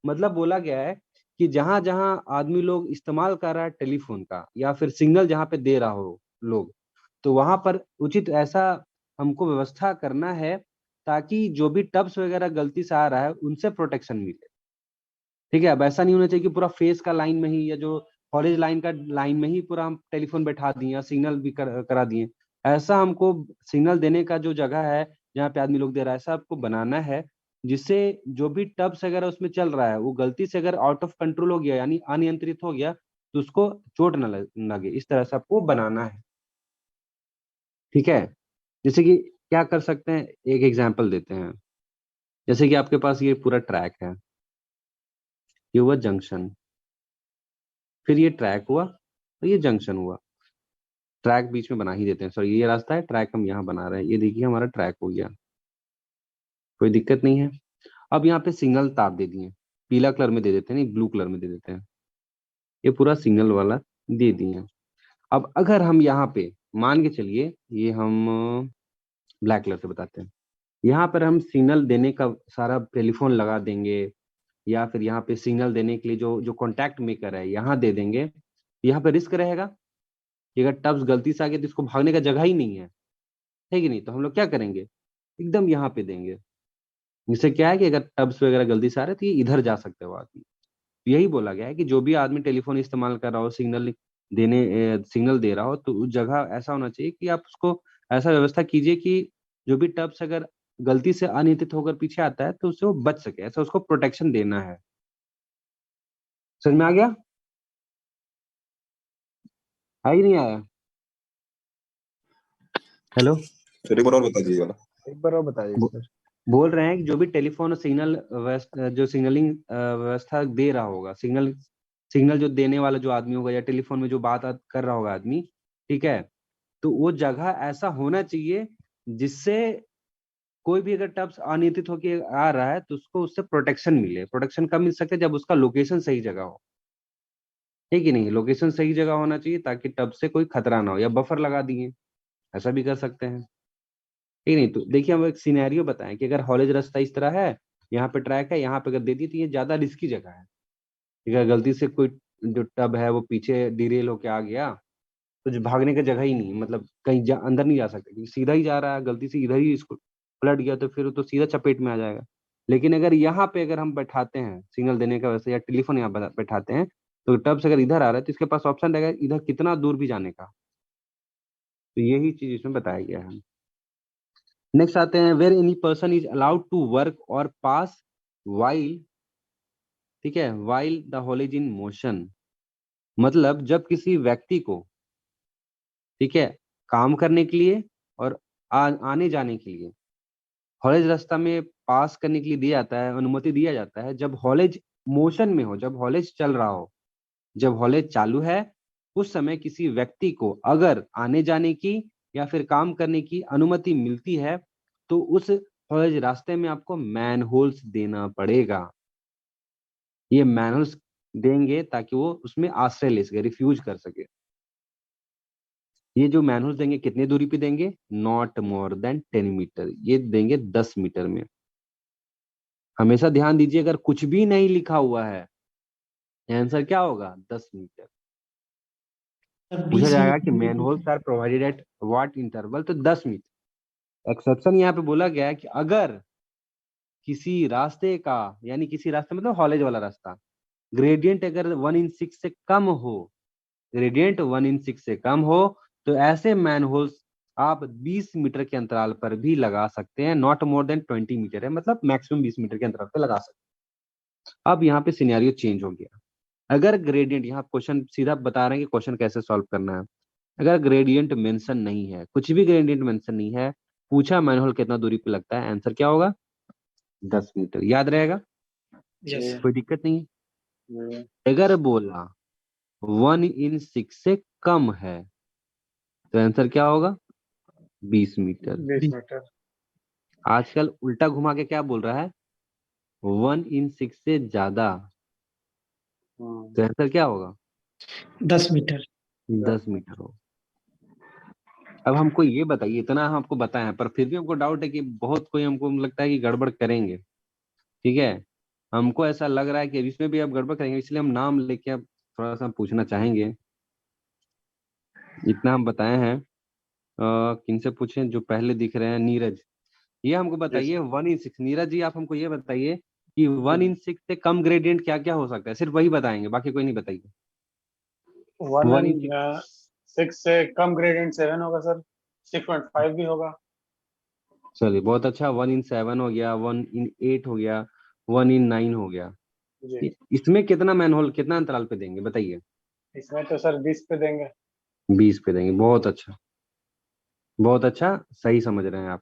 मतलब बोला गया है कि जहां जहां आदमी लोग इस्तेमाल कर रहा है टेलीफोन का या फिर सिग्नल जहां पे दे रहा हो लोग, तो वहां पर उचित ऐसा हमको व्यवस्था करना है ताकि जो भी टब्स वगैरह गलती से आ रहा है उनसे प्रोटेक्शन मिले। ठीक है, अब ऐसा नहीं होना चाहिए कि पूरा फेस का लाइन में ही या जो कॉलेज लाइन का लाइन में ही पूरा हम टेलीफोन बैठा दिए या सिग्नल भी करा दिए। ऐसा हमको सिग्नल देने का जो जगह है जहाँ पे आदमी लोग दे रहा है ऐसा आपको बनाना है जिससे जो भी टब्स वगैरह उसमें चल रहा है वो गलती से अगर आउट ऑफ कंट्रोल हो गया यानी अनियंत्रित हो गया तो उसको चोट न लगे, इस तरह से आपको बनाना है। ठीक है, जैसे कि क्या कर सकते हैं, एक एग्जाम्पल देते हैं। जैसे कि आपके पास ये पूरा ट्रैक है, ये हुआ जंक्शन, फिर ये ट्रैक हुआ और ये जंक्शन हुआ। ट्रैक बीच में बना ही देते हैं, सॉरी ये रास्ता है, ट्रैक हम यहाँ बना रहे हैं। ये देखिए हमारा ट्रैक हो गया, कोई दिक्कत नहीं है। अब यहाँ पे सिग्नल तार दे दिए, पीला कलर में दे देते हैं, नहीं ब्लू कलर में दे देते हैं। ये पूरा सिग्नल वाला दे दिए। अब अगर हम यहाँ पे मान के चलिए, ये हम ब्लैक कलर से बताते हैं, यहाँ पर हम सिग्नल देने का सारा टेलीफोन लगा देंगे या फिर यहाँ पे सिग्नल देने के लिए जो जो कॉन्टैक्ट मेकर है यहाँ दे देंगे। यहाँ पे रिस्क रहेगा कि अगर टब्स गलती से आ गया तो इसको भागने का जगह ही नहीं है कि नहीं, तो हम लोग क्या करेंगे, एकदम यहाँ पे देंगे। इससे क्या है कि अगर टब्स वगैरह गलती से आ रहे तो ये इधर जा सकते हो आदमी। यही बोला गया है कि जो भी आदमी टेलीफोन इस्तेमाल कर रहा हो, सिग्नल दे रहा हो, तो उस जगह ऐसा होना चाहिए कि आप उसको ऐसा व्यवस्था कीजिए कि जो भी टब्स अगर गलती से अनियंत्रित होकर पीछे आता है तो उससे वो बच सके, ऐसा उसको प्रोटेक्शन देना है। समझ में आ गया? है ही नहीं आया? हेलो, एक बार और बता दीजिएगा। एक बार और बताइए सर। बोल रहे हैं कि जो भी टेलीफोन और सिग्नल जो सिग्नलिंग व्यवस्था दे रहा होगा, सिग्नल जो देने वाला जो आदमी होगा या टेलीफोन में जो बात कर रहा होगा आदमी, ठीक है, तो वो जगह ऐसा होना चाहिए जिससे कोई भी अगर टब्स अनियंत्रित होकर आ रहा है तो उसको उससे प्रोटेक्शन मिले। प्रोटेक्शन कब मिल सकता है, जब उसका लोकेशन सही जगह हो, है कि नहीं। लोकेशन सही जगह होना चाहिए ताकि टब से कोई खतरा ना हो, या बफर लगा दिए, ऐसा भी कर सकते हैं। ठीक नहीं, तो देखिए हम एक सिनेरियो बताएं कि अगर हॉलेज रास्ता इस तरह है, यहाँ पे ट्रैक है, यहाँ पे अगर दे दिए तो ये ज्यादा रिस्की जगह है। अगर गलती से कोई जो टब है वो पीछे डिरेल होके आ गया, कुछ भागने का जगह ही नहीं, मतलब कहीं अंदर नहीं जा सकते क्योंकि सीधा ही जा रहा है, गलती से इधर ही इसको पलट गया तो फिर वो तो सीधा चपेट में आ जाएगा। लेकिन अगर यहाँ पे अगर हम बैठाते हैं सिग्नल देने का वैसे, या टेलीफोन यहाँ बैठाते हैं, तो टब से अगर इधर आ रहा है तो इसके पास ऑप्शन रहेगा इधर कितना दूर भी जाने का। तो यही चीज इसमें बताया गया है। नेक्स्ट आते हैं, where any person is allowed to work और पास वाइल, ठीक है, while the haulage in motion, मतलब जब किसी व्यक्ति को, ठीक है, काम करने के लिए और आने जाने के लिए हॉलेज रास्ता में पास करने के लिए दिया जाता है, अनुमति दिया जाता है जब हॉलेज मोशन में हो, जब हॉलेज चल रहा हो। जब हॉलेज चालू है उस समय किसी व्यक्ति को अगर आने जाने की या फिर काम करने की अनुमति मिलती है तो उस हॉलेज रास्ते में आपको मैनहोल्स देना पड़ेगा। ये मैनहोल्स देंगे ताकि वो उसमें आश्रय ले सके, रिफ्यूज कर सके। ये जो मैनहोल्स देंगे कितने दूरी पे देंगे? नॉट मोर देन 10 मीटर, ये देंगे 10 मीटर में। हमेशा ध्यान दीजिए अगर कुछ भी नहीं लिखा हुआ है आंसर क्या होगा? 10 मीटर। सर पूछा 20 जाएगा कि metre manholes are provided at what interval, तो 10 मीटर। एक्सेप्शन यहाँ पे बोला गया है कि अगर किसी रास्ते का, यानी किसी रास्ते मतलब हॉलेज वाला रास्ता, ग्रेडियंट अगर 1/6 से कम हो, ग्रेडियंट 1/6 से कम हो, तो ऐसे मैनहोल्स आप 20 मीटर के अंतराल पर भी लगा सकते हैं। नॉट मोर देन 20 मीटर है, मतलब मैक्सिमम 20 मीटर के अंतराल पर लगा सकते हैं। अब यहाँ पे सिनेरियो चेंज हो गया। अगर ग्रेडियंट, यहाँ क्वेश्चन सीधा बता रहे हैं कि क्वेश्चन कैसे सॉल्व करना है। अगर ग्रेडियंट मेंशन नहीं है, कुछ भी ग्रेडियंट मेंशन नहीं है, पूछा मैनहोल कितना दूरी पे लगता है, आंसर क्या होगा? 10 मीटर। याद रहेगा, यस कोई दिक्कत नहीं है। अगर बोला 1/6 से कम है तो आंसर क्या होगा? 20 मीटर। 20 मीटर। आजकल उल्टा घुमा के क्या बोल रहा है? 1/6 से ज्यादा, तो आंसर क्या होगा? 10 मीटर। 10 मीटर हो। अब हमको ये बताइए, इतना हम आपको बताए हैं पर फिर भी हमको डाउट है कि बहुत कोई हमको लगता है कि गड़बड़ करेंगे, ठीक है। हमको ऐसा लग रहा है कि इसमें भी आप गड़बड़ करेंगे, इसलिए हम नाम लेके अब थोड़ा सा पूछना चाहेंगे। इतना हम बताए हैं। किनसे पूछें? जो पहले दिख रहे हैं, नीरज, ये हमको बताइए 1/6। नीरज जी आप हमको ये बताइए कि 1/6 से कम ग्रेडियंट क्या क्या हो सकता है, सिर्फ वही बताएंगे, बाकी कोई नहीं बताइए। 1/6 से कम ग्रेडियंट 7 होगा सर, 6.5 भी होगा। चलिए बहुत अच्छा, 1/7 हो गया, 1/8 हो गया, 1/9 हो गया। जी, इसमें कितना मैनहोल कितना अंतराल पे देंगे बताइए? इसमें तो सर 20 पे देंगे। 20 पे देंगे। बहुत अच्छा, बहुत अच्छा, सही समझ रहे हैं आप,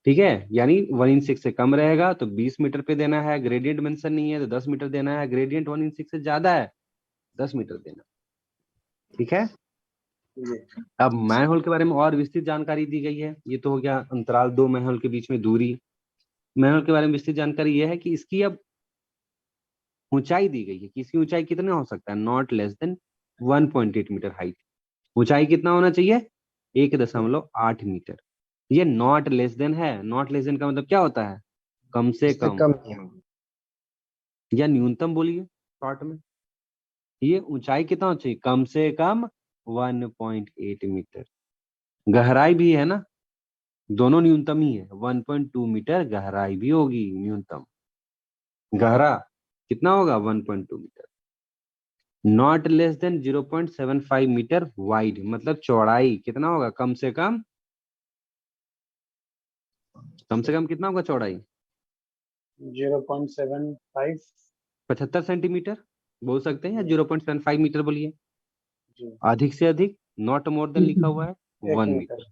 ठीक है। यानी 1/6 से कम रहेगा तो 20 मीटर पे देना है, ग्रेडियंट मेंशन नहीं है तो 10 मीटर देना है, ग्रेडियंट 1/6 से ज्यादा है 10 मीटर देना, ठीक है। अब मैनहोल के बारे में और विस्तृत जानकारी दी गई है। ये तो हो गया अंतराल, दो मैनहोल के बीच में दूरी। मैनहोल के बारे में विस्तृत जानकारी यह है कि इसकी अब ऊंचाई दी गई है कि इसकी ऊंचाई कितना हो सकता है? Not less than 1.8 metre height. ऊंचाई कितना होना चाहिए? 1.8 मीटर। ये नॉट लेस देन है। नॉट लेस देन का मतलब क्या होता है? कम से इससे कम, कम नहीं होगी। या न्यूनतम बोलिए शॉर्ट में। ये ऊंचाई कितना होना चाहिए? कम से कम 1.8 मीटर। गहराई भी है ना, दोनों न्यूनतम ही है। 1.2 मीटर गहराई भी होगी न्यूनतम। गहरा कितना होगा? 1.2 metre. Not less than 0.75 metre wide, मतलब चौड़ाई कितना होगा? कम से कम कितना होगा चौड़ाई? 0.75। 75 सेंटीमीटर बोल सकते हैं, या 0.75 मीटर बोलिए। जी, अधिक से अधिक, नॉट मोर देन लिखा हुआ है 1 1 मीटर। मीटर,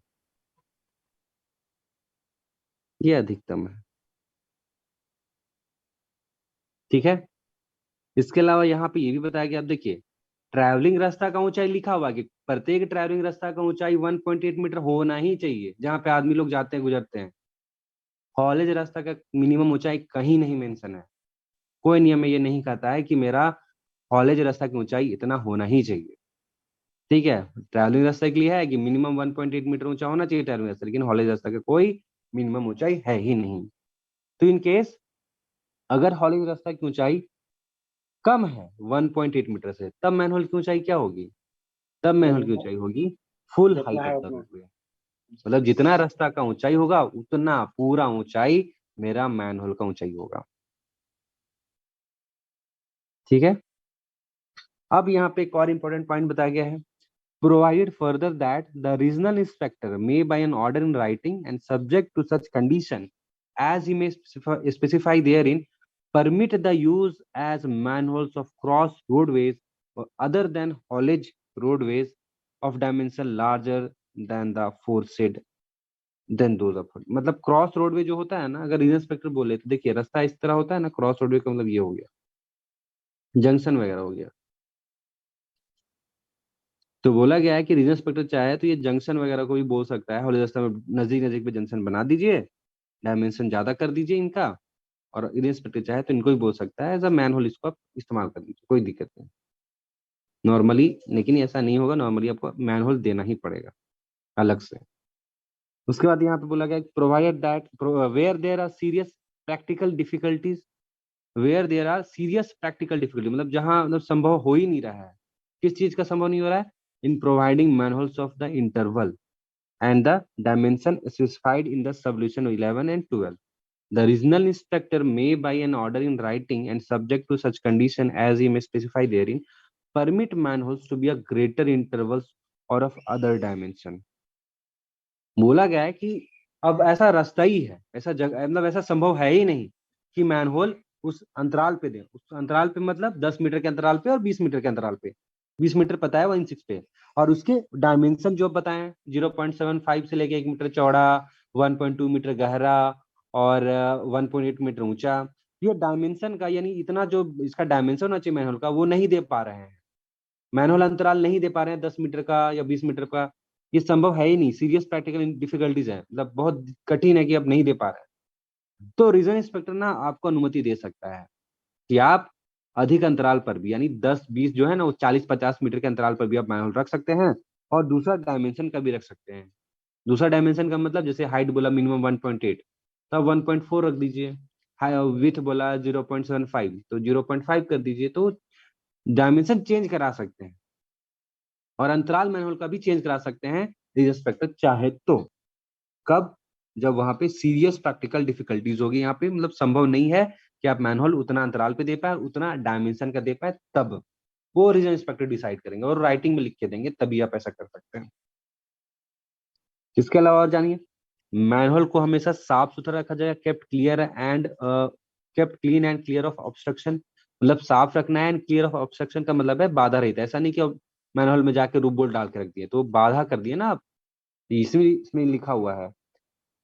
ये अधिकतम है, ठीक है। इसके अलावा यहाँ पे ये भी बताया गया, आप देखिए ट्रैवलिंग रास्ता का ऊंचाई लिखा हुआ है कि प्रत्येक ट्रैवलिंग रास्ता का ऊंचाई 1.8 मीटर होना ही चाहिए जहाँ पे आदमी लोग जाते हैं गुजरते हैं। कॉलेज रास्ता का मिनिमम ऊंचाई कहीं नहीं मेंशन है। कोई नियम ये नहीं कहता है कि मेरा कॉलेज रास्ता की ऊंचाई इतना होना ही चाहिए, ठीक है। ट्रैवलिंग रास्ता के लिए है कि मिनिमम 1.8 मीटर ऊंचा होना चाहिए ट्रैवलिंग रास्ता, लेकिन कॉलेज रास्ता का कोई मिनिमम ऊंचाई है ही नहीं। तो इन केस अगर कॉलेज रास्ता की ऊंचाई कम है 1.8 मीटर से, तब मैनहोल की ऊंचाई क्या होगी? तब मैनहोल की ऊंचाई होगी फुल जितना हाइट है ऑफ द उतना। रोडवे। मतलब जितना रास्ता का ऊंचाई होगा उतना पूरा ऊंचाई मेरा मैनहोल का ऊंचाई होगा। ठीक है। अब यहाँ पे एक और इम्पोर्टेंट पॉइंट बताया गया है, provided further that the regional inspector may by an order in writing and subject to such condition as he may specify therein permit the use as manholes of cross roadways or other than haulage roadways of dimension larger than the aforesaid than those of, मतलब cross roadway जो होता है ना, अगर regional inspector बोले तो देखिए रास्ता इस तरह होता है ना, क्रॉस रोडवे का मतलब ये हो गया जंक्शन वगैरह हो गया। तो बोला गया है कि रीजनल इंस्पेक्टर चाहे तो ये जंक्शन वगैरह को भी बोल सकता है, हॉली रास्ता में नजदीक नजदीक पे जंक्शन बना दीजिए, डायमेंशन ज्यादा कर दीजिए इनका, और रीजनल इंस्पेक्टर चाहे तो इनको भी बोल सकता है एज अ मैन होल, इसको आप इस्तेमाल कर दीजिए, कोई दिक्कत नहीं नॉर्मली। लेकिन ऐसा नहीं होगा, नॉर्मली आपको मैन होल देना ही पड़ेगा अलग से। उसके बाद यहाँ पे बोला गया provided that where there are serious practical difficulties, where there are serious practical difficulty, मतलब जहाँ मतलब संभव हो ही नहीं रहा है, किस चीज का संभव नहीं हो रहा है? In providing manholes of the interval and the dimension specified in the solution 11 and 12. The regional inspector may, by an order in writing and subject to such condition as he may specify therein, permit manholes to be a greater intervals or of other dimension. बोला गया है कि अब ऐसा रास्ता ही है, ऐसा जगह मतलब ऐसा संभव है ही नहीं कि मैनहोल उस अंतराल पे दे, उस अंतराल पे मतलब 10 मीटर के अंतराल पे और 20 मीटर के अंतराल पे, 20 मीटर पता है 1/6 पे, और उसके डायमेंशन जो बताए 0.75 से लेके 1 मीटर चौड़ा, 1.2 मीटर गहरा और 1.8 मीटर ऊंचा, ये डायमेंशन का यानी इतना जो इसका डायमेंशन होना चाहिए मैनहोल का वो नहीं दे पा रहे हैं, मैनुअल अंतराल नहीं दे पा रहे हैं 10 मीटर का या 20 मीटर का, ये संभव है ही नहीं, सीरियस प्रैक्टिकल डिफिकल्टीज है, मतलब बहुत कठिन है कि अब नहीं दे पा रहे हैं। तो रीजन इंस्पेक्टर ना आपको अनुमति दे सकता है कि आप अधिक अंतराल पर भी, यानी 10-20 जो है ना वो 40-50 मीटर के अंतराल पर भी आप मैनुअल रख सकते हैं, और दूसरा डायमेंशन का भी रख सकते हैं। दूसरा डायमेंशन का मतलब जैसे हाइट बोला मिनिमम 1.8 तो 1.4 रख दीजिए, विथ बोला 0.75 तो 0.5 कर दीजिए, तो डायमेंशन चेंज करा सकते हैं और अंतराल मैनुअल का भी चेंज करा सकते हैं इंस्पेक्टर चाहे तो। कब? जब वहां पे सीरियस प्रैक्टिकल डिफिकल्टीज होगी, यहाँ पे मतलब संभव नहीं है कि आप मैनुअल उतना अंतराल पे दे पाए, उतना डायमेंशन का दे पाए, तब वो रीजन इंस्पेक्टर डिसाइड करेंगे और राइटिंग में लिख के देंगे, तभी आप ऐसा कर सकते हैं। इसके अलावा और जानिए, मैनुअल को हमेशा साफ सुथरा रखा जाएगा, kept clean and clear of obstruction, मतलब साफ रखना है, एंड क्लियर ऑफ ऑब्स्ट्रक्शन का मतलब है बाधा रहित, ऐसा नहीं कि मैनुअल में जाके रूप बोल्ट डाल के रख दिए तो बाधा कर दिए ना आप, इसमें लिखा हुआ है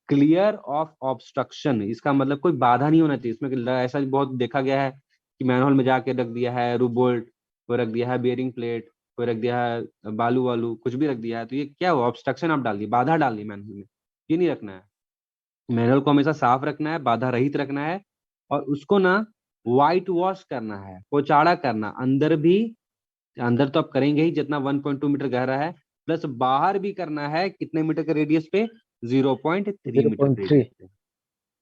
क्लियर ऑफ ऑब्स्ट्रक्शन, इसका मतलब कोई बाधा नहीं होना चाहिए इसमें। ऐसा बहुत देखा गया है कि मैनुअल में जाके रख दिया है रूप बोल्ट, कोई रख दिया है बेयरिंग प्लेट, कोई रख दिया है बालू वालू कुछ भी रख दिया है, तो ये क्या हुआ? ऑब्स्ट्रक्शन आप डाल दिए, बाधा डाल दी मैनुअल में, ये नहीं रखना है। मैनुअल को हमेशा साफ रखना है, बाधा रहित रखना है, और उसको ना व्हाइट वॉश करना है, पोचाड़ा करना, अंदर भी, अंदर तो आप करेंगे ही जितना 1.2 मीटर गहरा है, प्लस बाहर भी करना है कितने मीटर के रेडियस पे? 0.3 मीटर के 0.3। रेडियस पे,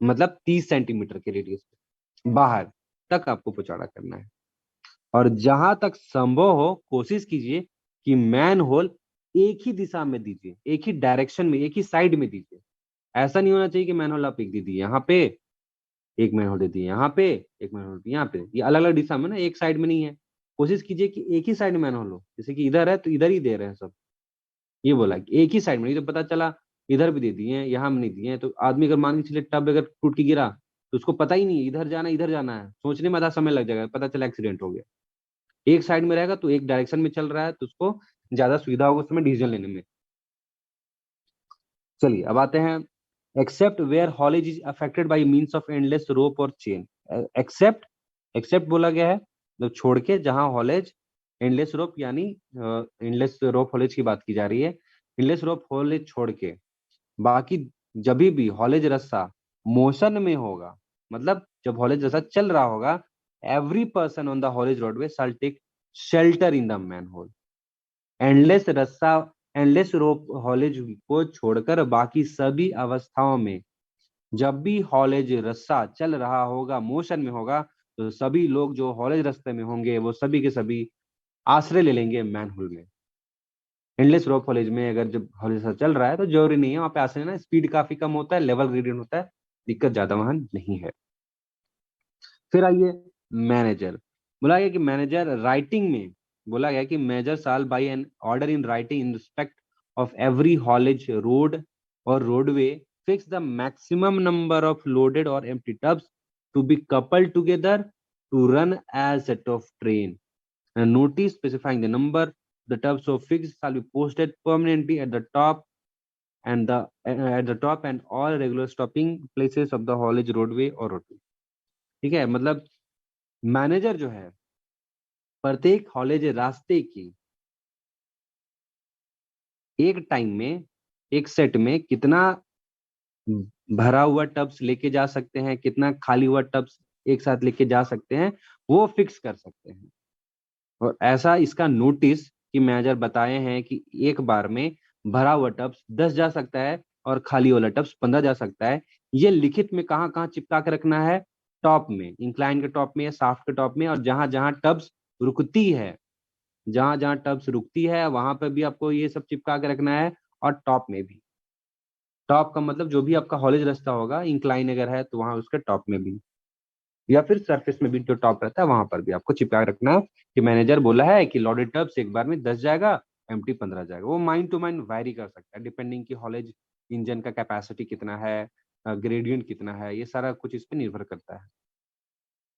मतलब 30 सेंटीमीटर के रेडियस पे बाहर तक आपको पोचाड़ा करना है। और जहां तक संभव हो कोशिश कीजिए कि मैन होल एक ही दिशा में दीजिए, एक ही डायरेक्शन में, एक ही साइड में दीजिए। ऐसा नहीं होना चाहिए कि मैन होल आप एक दे दिए यहाँ पे, एक मैन होल दे दिए यहाँ पे, एक मैन होल यहाँ पे, ये अलग अलग दिशा में ना, एक साइड में नहीं है। कोशिश कीजिए कि एक ही साइड में मैन होल हो, जैसे कि इधर है तो इधर ही दे रहे हैं सब, ये बोला कि एक ही साइड में, नहीं तो पता चला इधर भी दे दिए हैं यहाँ में नहीं दिए हैं, तो आदमी अगर मान के चले टब अगर टूट के गिरा तो उसको पता ही नहीं इधर जाना है, सोचने में आधा समय लग जाएगा, पता चला एक्सीडेंट हो गया। एक साइड में रहेगा तो एक डायरेक्शन में चल रहा है तो उसको ज्यादा सुविधा होगा उसमें डिसीजन लेने में। चलिए अब आते हैं except where haulage is affected by means of endless rope or chain. Accept बोला गया है मतलब छोड़ के, जहां हॉलेज एंडलेस रोप यानी एंडलेस रोप हॉलेज की बात की जा रही है, एंडलेस रोप हॉलेज छोड़ के बाकी जब भी हॉलेज रस्सा मोशन में होगा, मतलब जब हॉलेज रस्सा चल रहा होगा, every person on the haulage roadway shall take shelter in the manhole. Endless rope haulage को छोड़कर बाकी सभी अवस्थाओं में जब भी हॉलेज रस्सा चल रहा होगा, मोशन में होगा, तो सभी लोग जो हॉलेज रास्ते में होंगे वो सभी के सभी आश्रय ले लेंगे मैनहोल में। एंडलेस रोप हॉलेज में अगर जब हॉलेज चल रहा है तो जरूरी नहीं है वहां पे आश्रय लेना, स्पीड काफी कम होता है, लेवल ग्रेडियंट होता है, दिक्कत ज्यादा वहां नहीं है। फिर आइए मैनेजर, बोला गया कि मैनेजर राइटिंग में बोला गया कि manager shall by an order in writing in respect of every haulage road or roadway fix the maximum number of loaded और empty tubs to be coupled together to run as set of train. A notice specifying the number the tubs of fixed shall be posted permanently at the top and all regular stopping places of the haulage roadway or roadway। ठीक है, मतलब manager जो है प्रत्येक haulage रास्ते की एक time में एक सेट में कितना भरा हुआ टब्स लेके जा सकते हैं, कितना खाली हुआ टब्स एक साथ लेके जा सकते हैं, वो फिक्स कर सकते हैं। और ऐसा इसका नोटिस कि मैनेजर बताए हैं कि एक बार में भरा हुआ टब्स 10 जा सकता है और खाली वाला टब्स 15 जा सकता है। ये लिखित में कहाँ कहाँ चिपका के रखना है, टॉप में, इंक्लाइन के टॉप में या शाफ्ट के टॉप में, और जहां जहां टब्स रुकती है, जहां जहां टब्स रुकती है वहां पर भी आपको ये सब चिपका के रखना है, और टॉप में भी। टॉप का मतलब जो भी आपका हॉलेज रास्ता होगा, इंक्लाइन अगर है तो वहां उसके टॉप में भी, या फिर सरफेस में भी जो टॉप रहता है वहां पर भी आपको चिपका के रखना है कि मैनेजर बोला है कि लोडेड टब्स एक बार में 10 जाएगा, एम्प्टी 15 जाएगा। वो माइंड टू माइंड वैरी कर सकता है डिपेंडिंग कि हॉलेज इंजन का कैपेसिटी कितना है, ग्रेडियंट कितना है, ये सारा कुछ इस पे निर्भर करता है।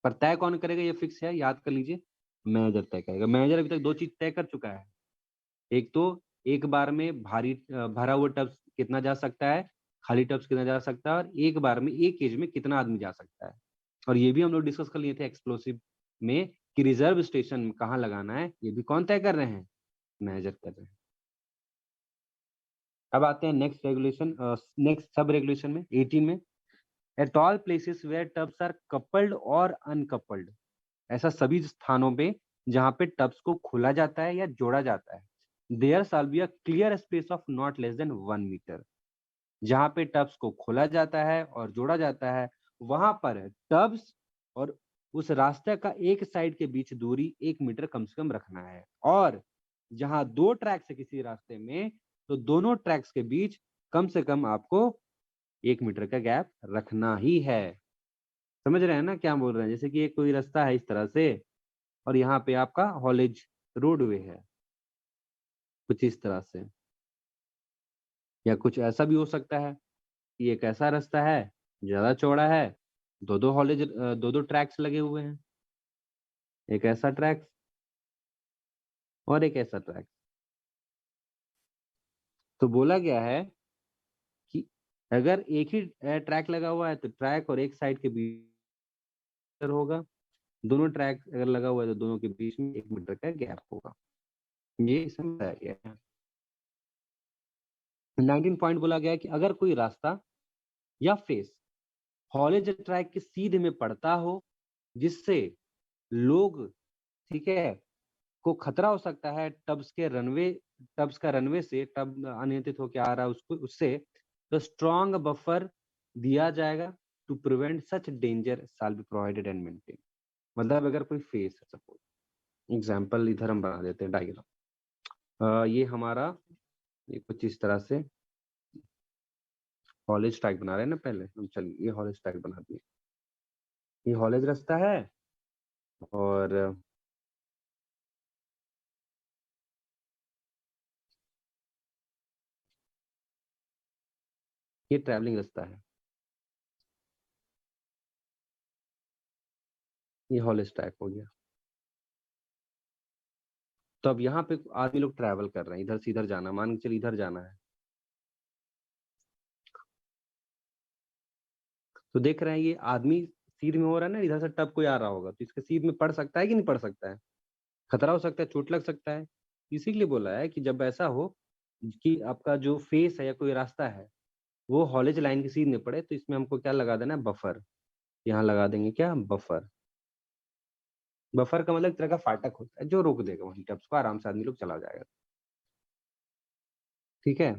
पर तय कौन करेगा, ये फिक्स है, याद कर लीजिए, मैनेजर तय करेगा। मैनेजर अभी तक दो चीज तय कर चुका है, एक तो एक बार में भरा हुआ टब्स कितना जा सकता है, खाली टब्स कितना जा सकता है, और एक बार में एक एज में कितना आदमी जा सकता है। और ये भी हम लोग डिस्कस कर लिए थे एक्सप्लोसिव में कि रिजर्व स्टेशन कहाँ लगाना है, ये भी कौन तय कर रहे हैं, मैनेजर कर रहे हैं। अब आते हैं next regulation, next sub regulation में 18 में, at all places where tubs are coupled और अनकपल्ड, ऐसा सभी स्थानों पे जहां पे टब्स को खोला जाता है या जोड़ा जाता है, there shall be a clear space of not less than 1 metre. जहां पे टब्स को खोला जाता है और जोड़ा जाता है वहां पर टब्स और उस रास्ते का एक साइड के बीच दूरी 1 मीटर कम से कम रखना है। और जहां दो ट्रैक्स है किसी रास्ते में, तो दोनों ट्रैक्स के बीच कम से कम आपको 1 मीटर का गैप रखना ही है। समझ रहे हैं ना क्या बोल रहे हैं? जैसे कि एक कोई रास्ता है इस तरह से, और यहाँ पे आपका हॉलेज रोडवे है कुछ इस तरह से, या कुछ ऐसा भी हो सकता है कि एक ऐसा रास्ता है ज्यादा चौड़ा है, दो दो हॉलेज दो दो ट्रैक्स लगे हुए हैं, एक ऐसा ट्रैक और एक ऐसा ट्रैक। तो बोला गया है कि अगर एक ही ट्रैक लगा हुआ है तो ट्रैक और एक साइड के बीच होगा, दोनों ट्रैक अगर लगा हुआ है तो दोनों के बीच में 1 मीटर का गैप होगा। ये इसमें बताया गया है। 19 पॉइंट बोला गया है कि अगर कोई रास्ता या फेस हॉलेज ट्रैक के सीधे में पड़ता हो जिससे लोग, ठीक है, को खतरा हो सकता है, टब्स का रनवे से टब अनियंत्रित होकर आ रहा है उसको, उससे तो स्ट्रॉन्ग बफर दिया जाएगा to prevent such danger shall be provided and maintain. मतलब अगर कोई फेस है, सपोज एग्जांपल इधर हम बना देते हैं डायग्राम, ये हमारा ये कुछ इस तरह से हॉलेज ट्रैक बना रहे हैं ना, पहले हम चलिए ये हॉलेज ट्रैक बना दिए, ये हॉलेज रास्ता है और ये ट्रैवलिंग रास्ता है, ये हॉलेज ट्रैक हो गया। तो अब यहाँ पे आदमी लोग ट्रैवल कर रहे हैं, इधर से इधर जाना, मान के चलिए इधर जाना है, तो देख रहे हैं ये आदमी सीध में हो रहा है ना, इधर से टब कोई आ रहा होगा तो इसके सीध में पड़ सकता है कि नहीं पड़ सकता है, खतरा हो सकता है, चोट लग सकता है। इसी के लिए बोला है कि जब ऐसा हो कि आपका जो फेस है या कोई रास्ता है वो हॉलेज लाइन के सीध में पड़े, तो इसमें हमको क्या लगा देना है, बफर। यहाँ लगा देंगे क्या, बफर। बफर का मतलब एक तरह का फाटक होता है जो रोक देगा वहीं टब्स को, आराम से आदमी लोग चला जाएगा। ठीक है,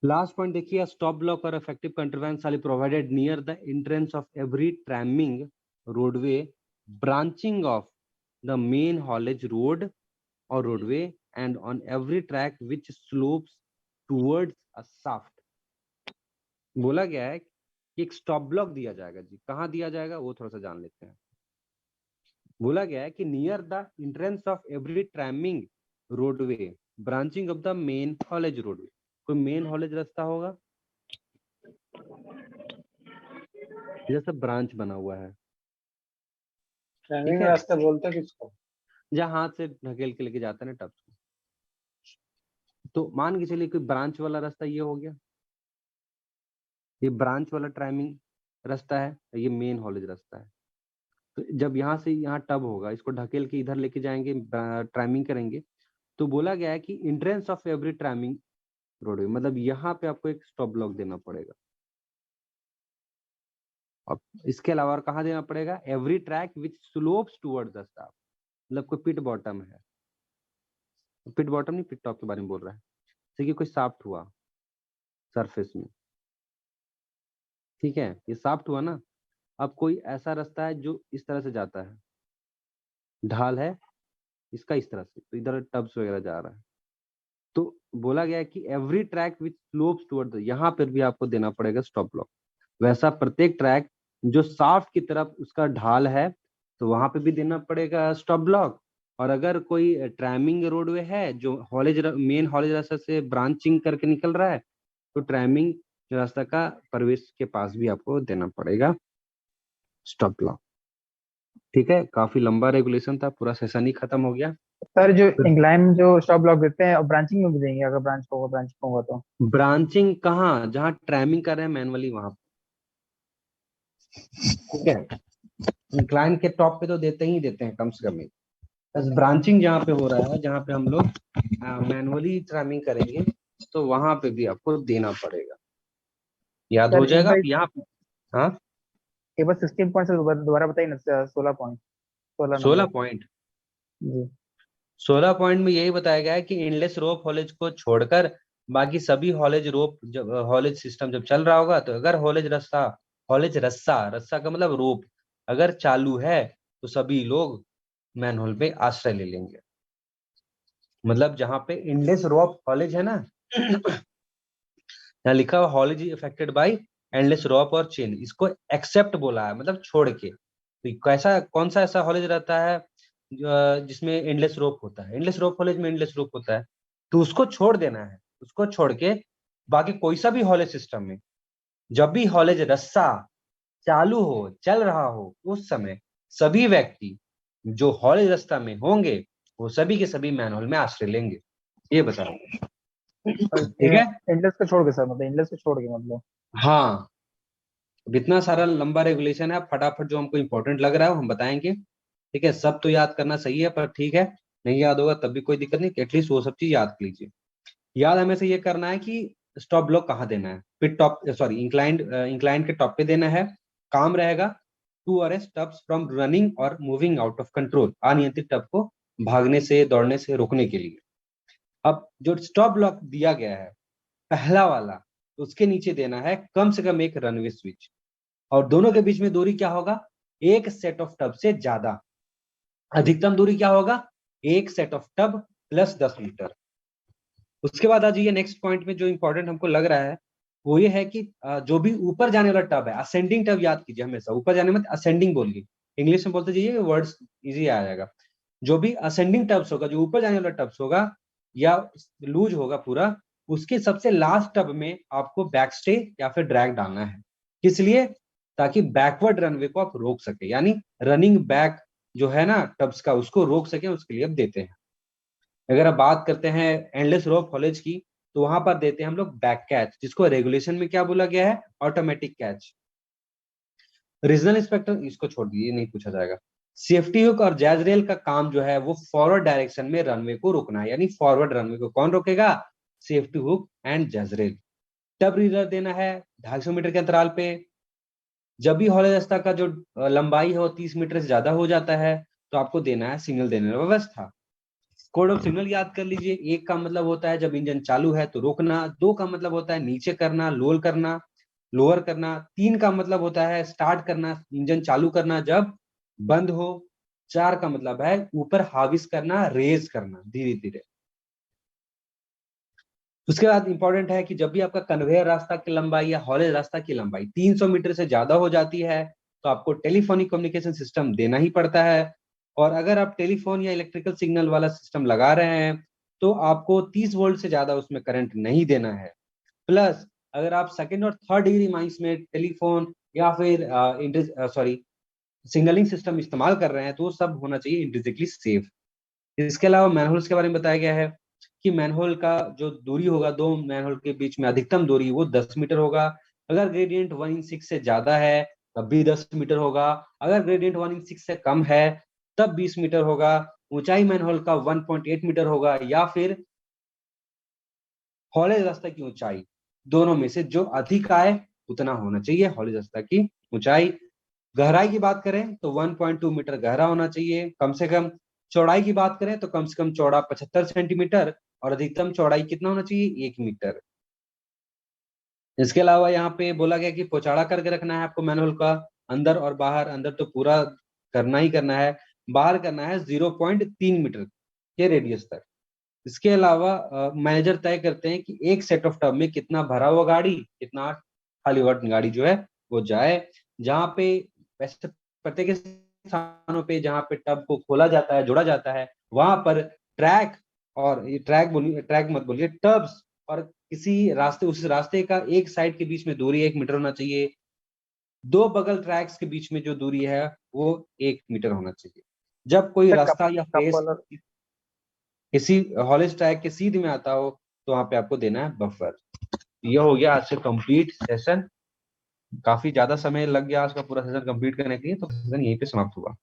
लास्ट पॉइंट देखिए, stop block or effective contrivance are provided near the entrance of every tramming roadway branching off the main haulage road or roadway and on every track which slopes towards a shaft. बोला गया है कि एक stop block दिया जाएगा जी, कहाँ दिया जाएगा वो थोड़ा सा जान लेते हैं। बोला गया है कि near the entrance of every tramming roadway branching off the main haulage roadway. कोई मेन हॉलेज रास्ता होगा जैसे ब्रांच बना हुआ है, ट्रेनिंग है। रास्ता बोलते हैं किसको? जहाँ हाथ से ढकेल के लेके जाते हैं ना टब्स को, तो मान के चलिए कोई ब्रांच वाला रास्ता ये हो गया, ये ब्रांच वाला ट्रैमिंग रास्ता है, ये मेन हॉलेज रास्ता है। तो जब यहाँ से यहाँ टब होगा, इसको ढकेल के इधर लेके जाएंगे, ट्रैमिंग करेंगे, तो बोला गया है कि entrance of every tramming roadway, मतलब यहाँ पे आपको एक स्टॉप ब्लॉक देना पड़ेगा। अब इसके अलावा और कहाँ देना पड़ेगा? Every track which slopes towards the staff, मतलब कोई पिट बॉटम है, पिट बॉटम नहीं, पिट टॉप के बारे में बोल रहा है। देखिए कोई साफ्ट हुआ सरफेस में, ठीक है, ये साफ्ट हुआ ना। अब कोई ऐसा रास्ता है जो इस तरह से जाता है, ढाल है इसका इस तरह से, तो इधर टब्स वगैरह जा रहा है। तो बोला गया है कि every track which slopes towards, यहाँ पर भी आपको देना पड़ेगा स्टॉप ब्लॉक। वैसा प्रत्येक ट्रैक जो साफ्ट की तरफ उसका ढाल है, तो वहां पे भी देना पड़ेगा स्टॉप ब्लॉक। और अगर कोई ट्रैमिंग रोडवे है जो मेन हॉलेज रास्ता से ब्रांचिंग करके निकल रहा है, तो ट्रैमिंग रास्ता का प्रवेश के पास भी आपको देना पड़ेगा स्टॉप ब्लॉक। ठीक है, काफी लंबा रेगुलेशन था, पूरा सेशन ही खत्म हो गया। सर जो इंक्लाइन जो स्टॉप ब्लॉक देते हैं और ब्रांचिंग में भी देंगे, अगर ब्रांचिंग होगा तो? ब्रांचिंग कहाँ, जहाँ ट्रैमिंग कर रहे हैं मैनुअली वहां, ठीक है। इंक्लाइन के टॉप पे तो देते ही देते हैं कम से कम, बस ब्रांचिंग जहाँ पे हो रहा है, जहाँ पे हम लोग मैनुअली ट्रैमिंग करेंगे, तो वहां पे भी आपको देना पड़ेगा। याद हो सर जाएगा यहाँ पे। हाँ, एक बार 16 पॉइंट से दोबारा बताइए ना, 16 पॉइंट, 16 16 नंबर। पॉइंट। जी 16 पॉइंट में यही बताया गया है कि इनलेस रोप हॉलेज को छोड़कर बाकी सभी हॉलेज रोप, जब हॉलेज सिस्टम जब चल रहा होगा, तो अगर हॉलेज रस्सा रस्सा का मतलब रोप अगर चालू है, तो सभी लोग मैनहोल पे आश्रय ले लेंगे। मतलब जहाँ पे इनलेस रोप हॉलेज है ना, यहाँ लिखा हुआ haulage is affected by endless rope or chain, इसको एक्सेप्ट बोला है, मतलब छोड़ के। तो कैसा, कौन सा ऐसा हॉलेज रहता है जिसमें एंडलेस रोप होता है? एंडलेस रोप हॉलेज में एंडलेस रोप होता है, तो उसको छोड़ देना है। उसको छोड़ के बाकी कोई सा भी हॉलेज सिस्टम में जब भी हॉलेज रस्सा चालू हो, चल रहा हो, उस समय सभी व्यक्ति जो हॉलेज रास्ता में होंगे, वो सभी के सभी मैनहोल में आश्रय लेंगे। ये बता रहा हूँ, ठीक है। इंडलेस को छोड़ के सर, मतलब इंडलेस को छोड़ के मतलब? हाँ, अब इतना सारा लंबा रेगुलेशन है, फटाफट जो हमको इंपॉर्टेंट लग रहा है वो हम बताएंगे। ठीक है, सब तो याद करना सही है, पर ठीक है, नहीं याद होगा तब भी कोई दिक्कत नहीं, एटलीस्ट वो सब चीज याद कर लीजिए। याद हमें से ये करना है कि स्टॉप ब्लॉक कहाँ देना है, पिट टॉप, सॉरी इंक्लाइंड के टॉप पे देना है। काम रहेगा to arrest tubs from running और मूविंग आउट ऑफ कंट्रोल, अनियंत्रित टब को भागने से, दौड़ने से रोकने के लिए। अब जो स्टॉप ब्लॉक दिया गया है पहला वाला, उसके नीचे देना है कम से कम एक रनवे स्विच, और दोनों के बीच में दूरी क्या होगा? एक सेट ऑफ टब से ज्यादा। अधिकतम दूरी क्या होगा? एक set of tub plus 10 metre. उसके बाद आ जाइए नेक्स्ट पॉइंट में, जो इंपॉर्टेंट हमको लग रहा है वो ये है कि जो भी ऊपर जाने वाला टब है, असेंडिंग टब याद कीजिए हमेशा, ऊपर जाने में असेंडिंग बोलिए, इंग्लिश में बोलते जाइए, वर्ड्स इजी आ जाएगा। जो भी असेंडिंग टब्स होगा, जो ऊपर जाने वाला टब्स होगा या लूज होगा पूरा, उसके सबसे लास्ट टब में आपको बैक स्टे या फिर ड्रैग डालना है। किस लिए? ताकि बैकवर्ड रनवे को आप रोक सके, यानी रनिंग बैक जो है ना टब्स का, उसको रोक सके, उसके लिए अब देते हैं। अगर आप बात करते हैं एंडलेस रोप हॉलेज की, तो वहां पर देते हैं हम लोग बैक कैच, जिसको रेगुलेशन में क्या बोला गया है? Automatic catch. रीजनल इंस्पेक्टर इसको छोड़ दिए, नहीं पूछा जाएगा। सेफ्टी हुक और जैज रेल का काम जो है वो फॉरवर्ड डायरेक्शन में रनवे को रोकना है, यानी फॉरवर्ड रनवे को कौन रोकेगा? Safety hook and jazz rail. Tub reader देना है 250 मीटर के अंतराल पे। जब भी हॉलेज रास्ता का जो लंबाई है वो 30 मीटर से ज्यादा हो जाता है, तो आपको देना है सिग्नल देने की व्यवस्था। कोड ऑफ सिग्नल याद कर लीजिए। 1 का मतलब होता है जब इंजन चालू है तो रोकना, 2 का मतलब होता है नीचे करना, लोअर करना, 3 का मतलब होता है स्टार्ट करना, इंजन चालू करना जब बंद हो, 4 का मतलब है ऊपर हाविस करना, रेज करना धीरे धीरे। उसके बाद इंपॉर्टेंट है कि जब भी आपका कन्वेयर रास्ता की लंबाई या हॉलेज रास्ता की लंबाई 300 मीटर से ज्यादा हो जाती है तो आपको टेलीफोनिक कम्युनिकेशन सिस्टम देना ही पड़ता है। और अगर आप टेलीफोन या इलेक्ट्रिकल सिग्नल वाला सिस्टम लगा रहे हैं तो आपको 30 वोल्ट से ज्यादा उसमें करंट नहीं देना है। प्लस अगर आप सेकेंड और थर्ड डिग्री माइंस में टेलीफोन या फिर सिग्नलिंग सिस्टम इस्तेमाल कर रहे हैं तो वो सब होना चाहिए इंट्रिंसिकली सेफ। इसके अलावा मैनहोल्स के बारे में बताया गया है कि मैनहोल का जो दूरी होगा, 2 मैनहोल के बीच में अधिकतम दूरी वो 10 मीटर होगा। अगर ग्रेडियंट 1/6 से ज्यादा है तब भी 10 मीटर होगा। अगर ग्रेडियंट 1/6 से कम है तब 20 मीटर होगा। ऊंचाई मैनहोल का 1.8 मीटर होगा या फिर हॉलेज रास्ता की ऊंचाई, दोनों में से जो अधिक आए उतना होना चाहिए हॉलेज रास्ता की ऊंचाई। गहराई की बात करें तो 1.2 मीटर गहरा होना चाहिए कम से कम। चौड़ाई की बात करें तो कम से कम चौड़ा 75 सेंटीमीटर और अधिकतम चौड़ाई कितना होना चाहिए, 1 मीटर। इसके अलावा यहाँ पे बोला गया कि पोचाड़ा करके रखना है आपको मैनुअल का, अंदर और बाहर। अंदर तो पूरा करना ही करना है, बाहर करना है 0.3 मीटर के रेडियस तक। इसके अलावा मैनेजर तय करते हैं कि एक सेट ऑफ टब में कितना भरा हुआ गाड़ी, कितना खाली हुआ गाड़ी जो है वो जाए। जहाँ पे वैसे प्रत्येक स्थानों पे जहाँ पे टब को खोला जाता है, जोड़ा जाता है, वहां पर ट्रैक और ट्रैक मत बोलिए, टब्स और किसी रास्ते, उस रास्ते का एक साइड के बीच में दूरी 1 मीटर होना चाहिए। 2 बगल ट्रैक्स के बीच में जो दूरी है वो 1 मीटर होना चाहिए। जब कोई रास्ता या फेस किसी हॉलेज ट्रैक के सीध में आता हो तो वहां पे आपको देना है बफर। ये हो गया आज से कंप्लीट सेशन। काफी ज्यादा समय लग गया आज का पूरा सेशन कंप्लीट करने के लिए, तो सेशन यहीं पे समाप्त हुआ।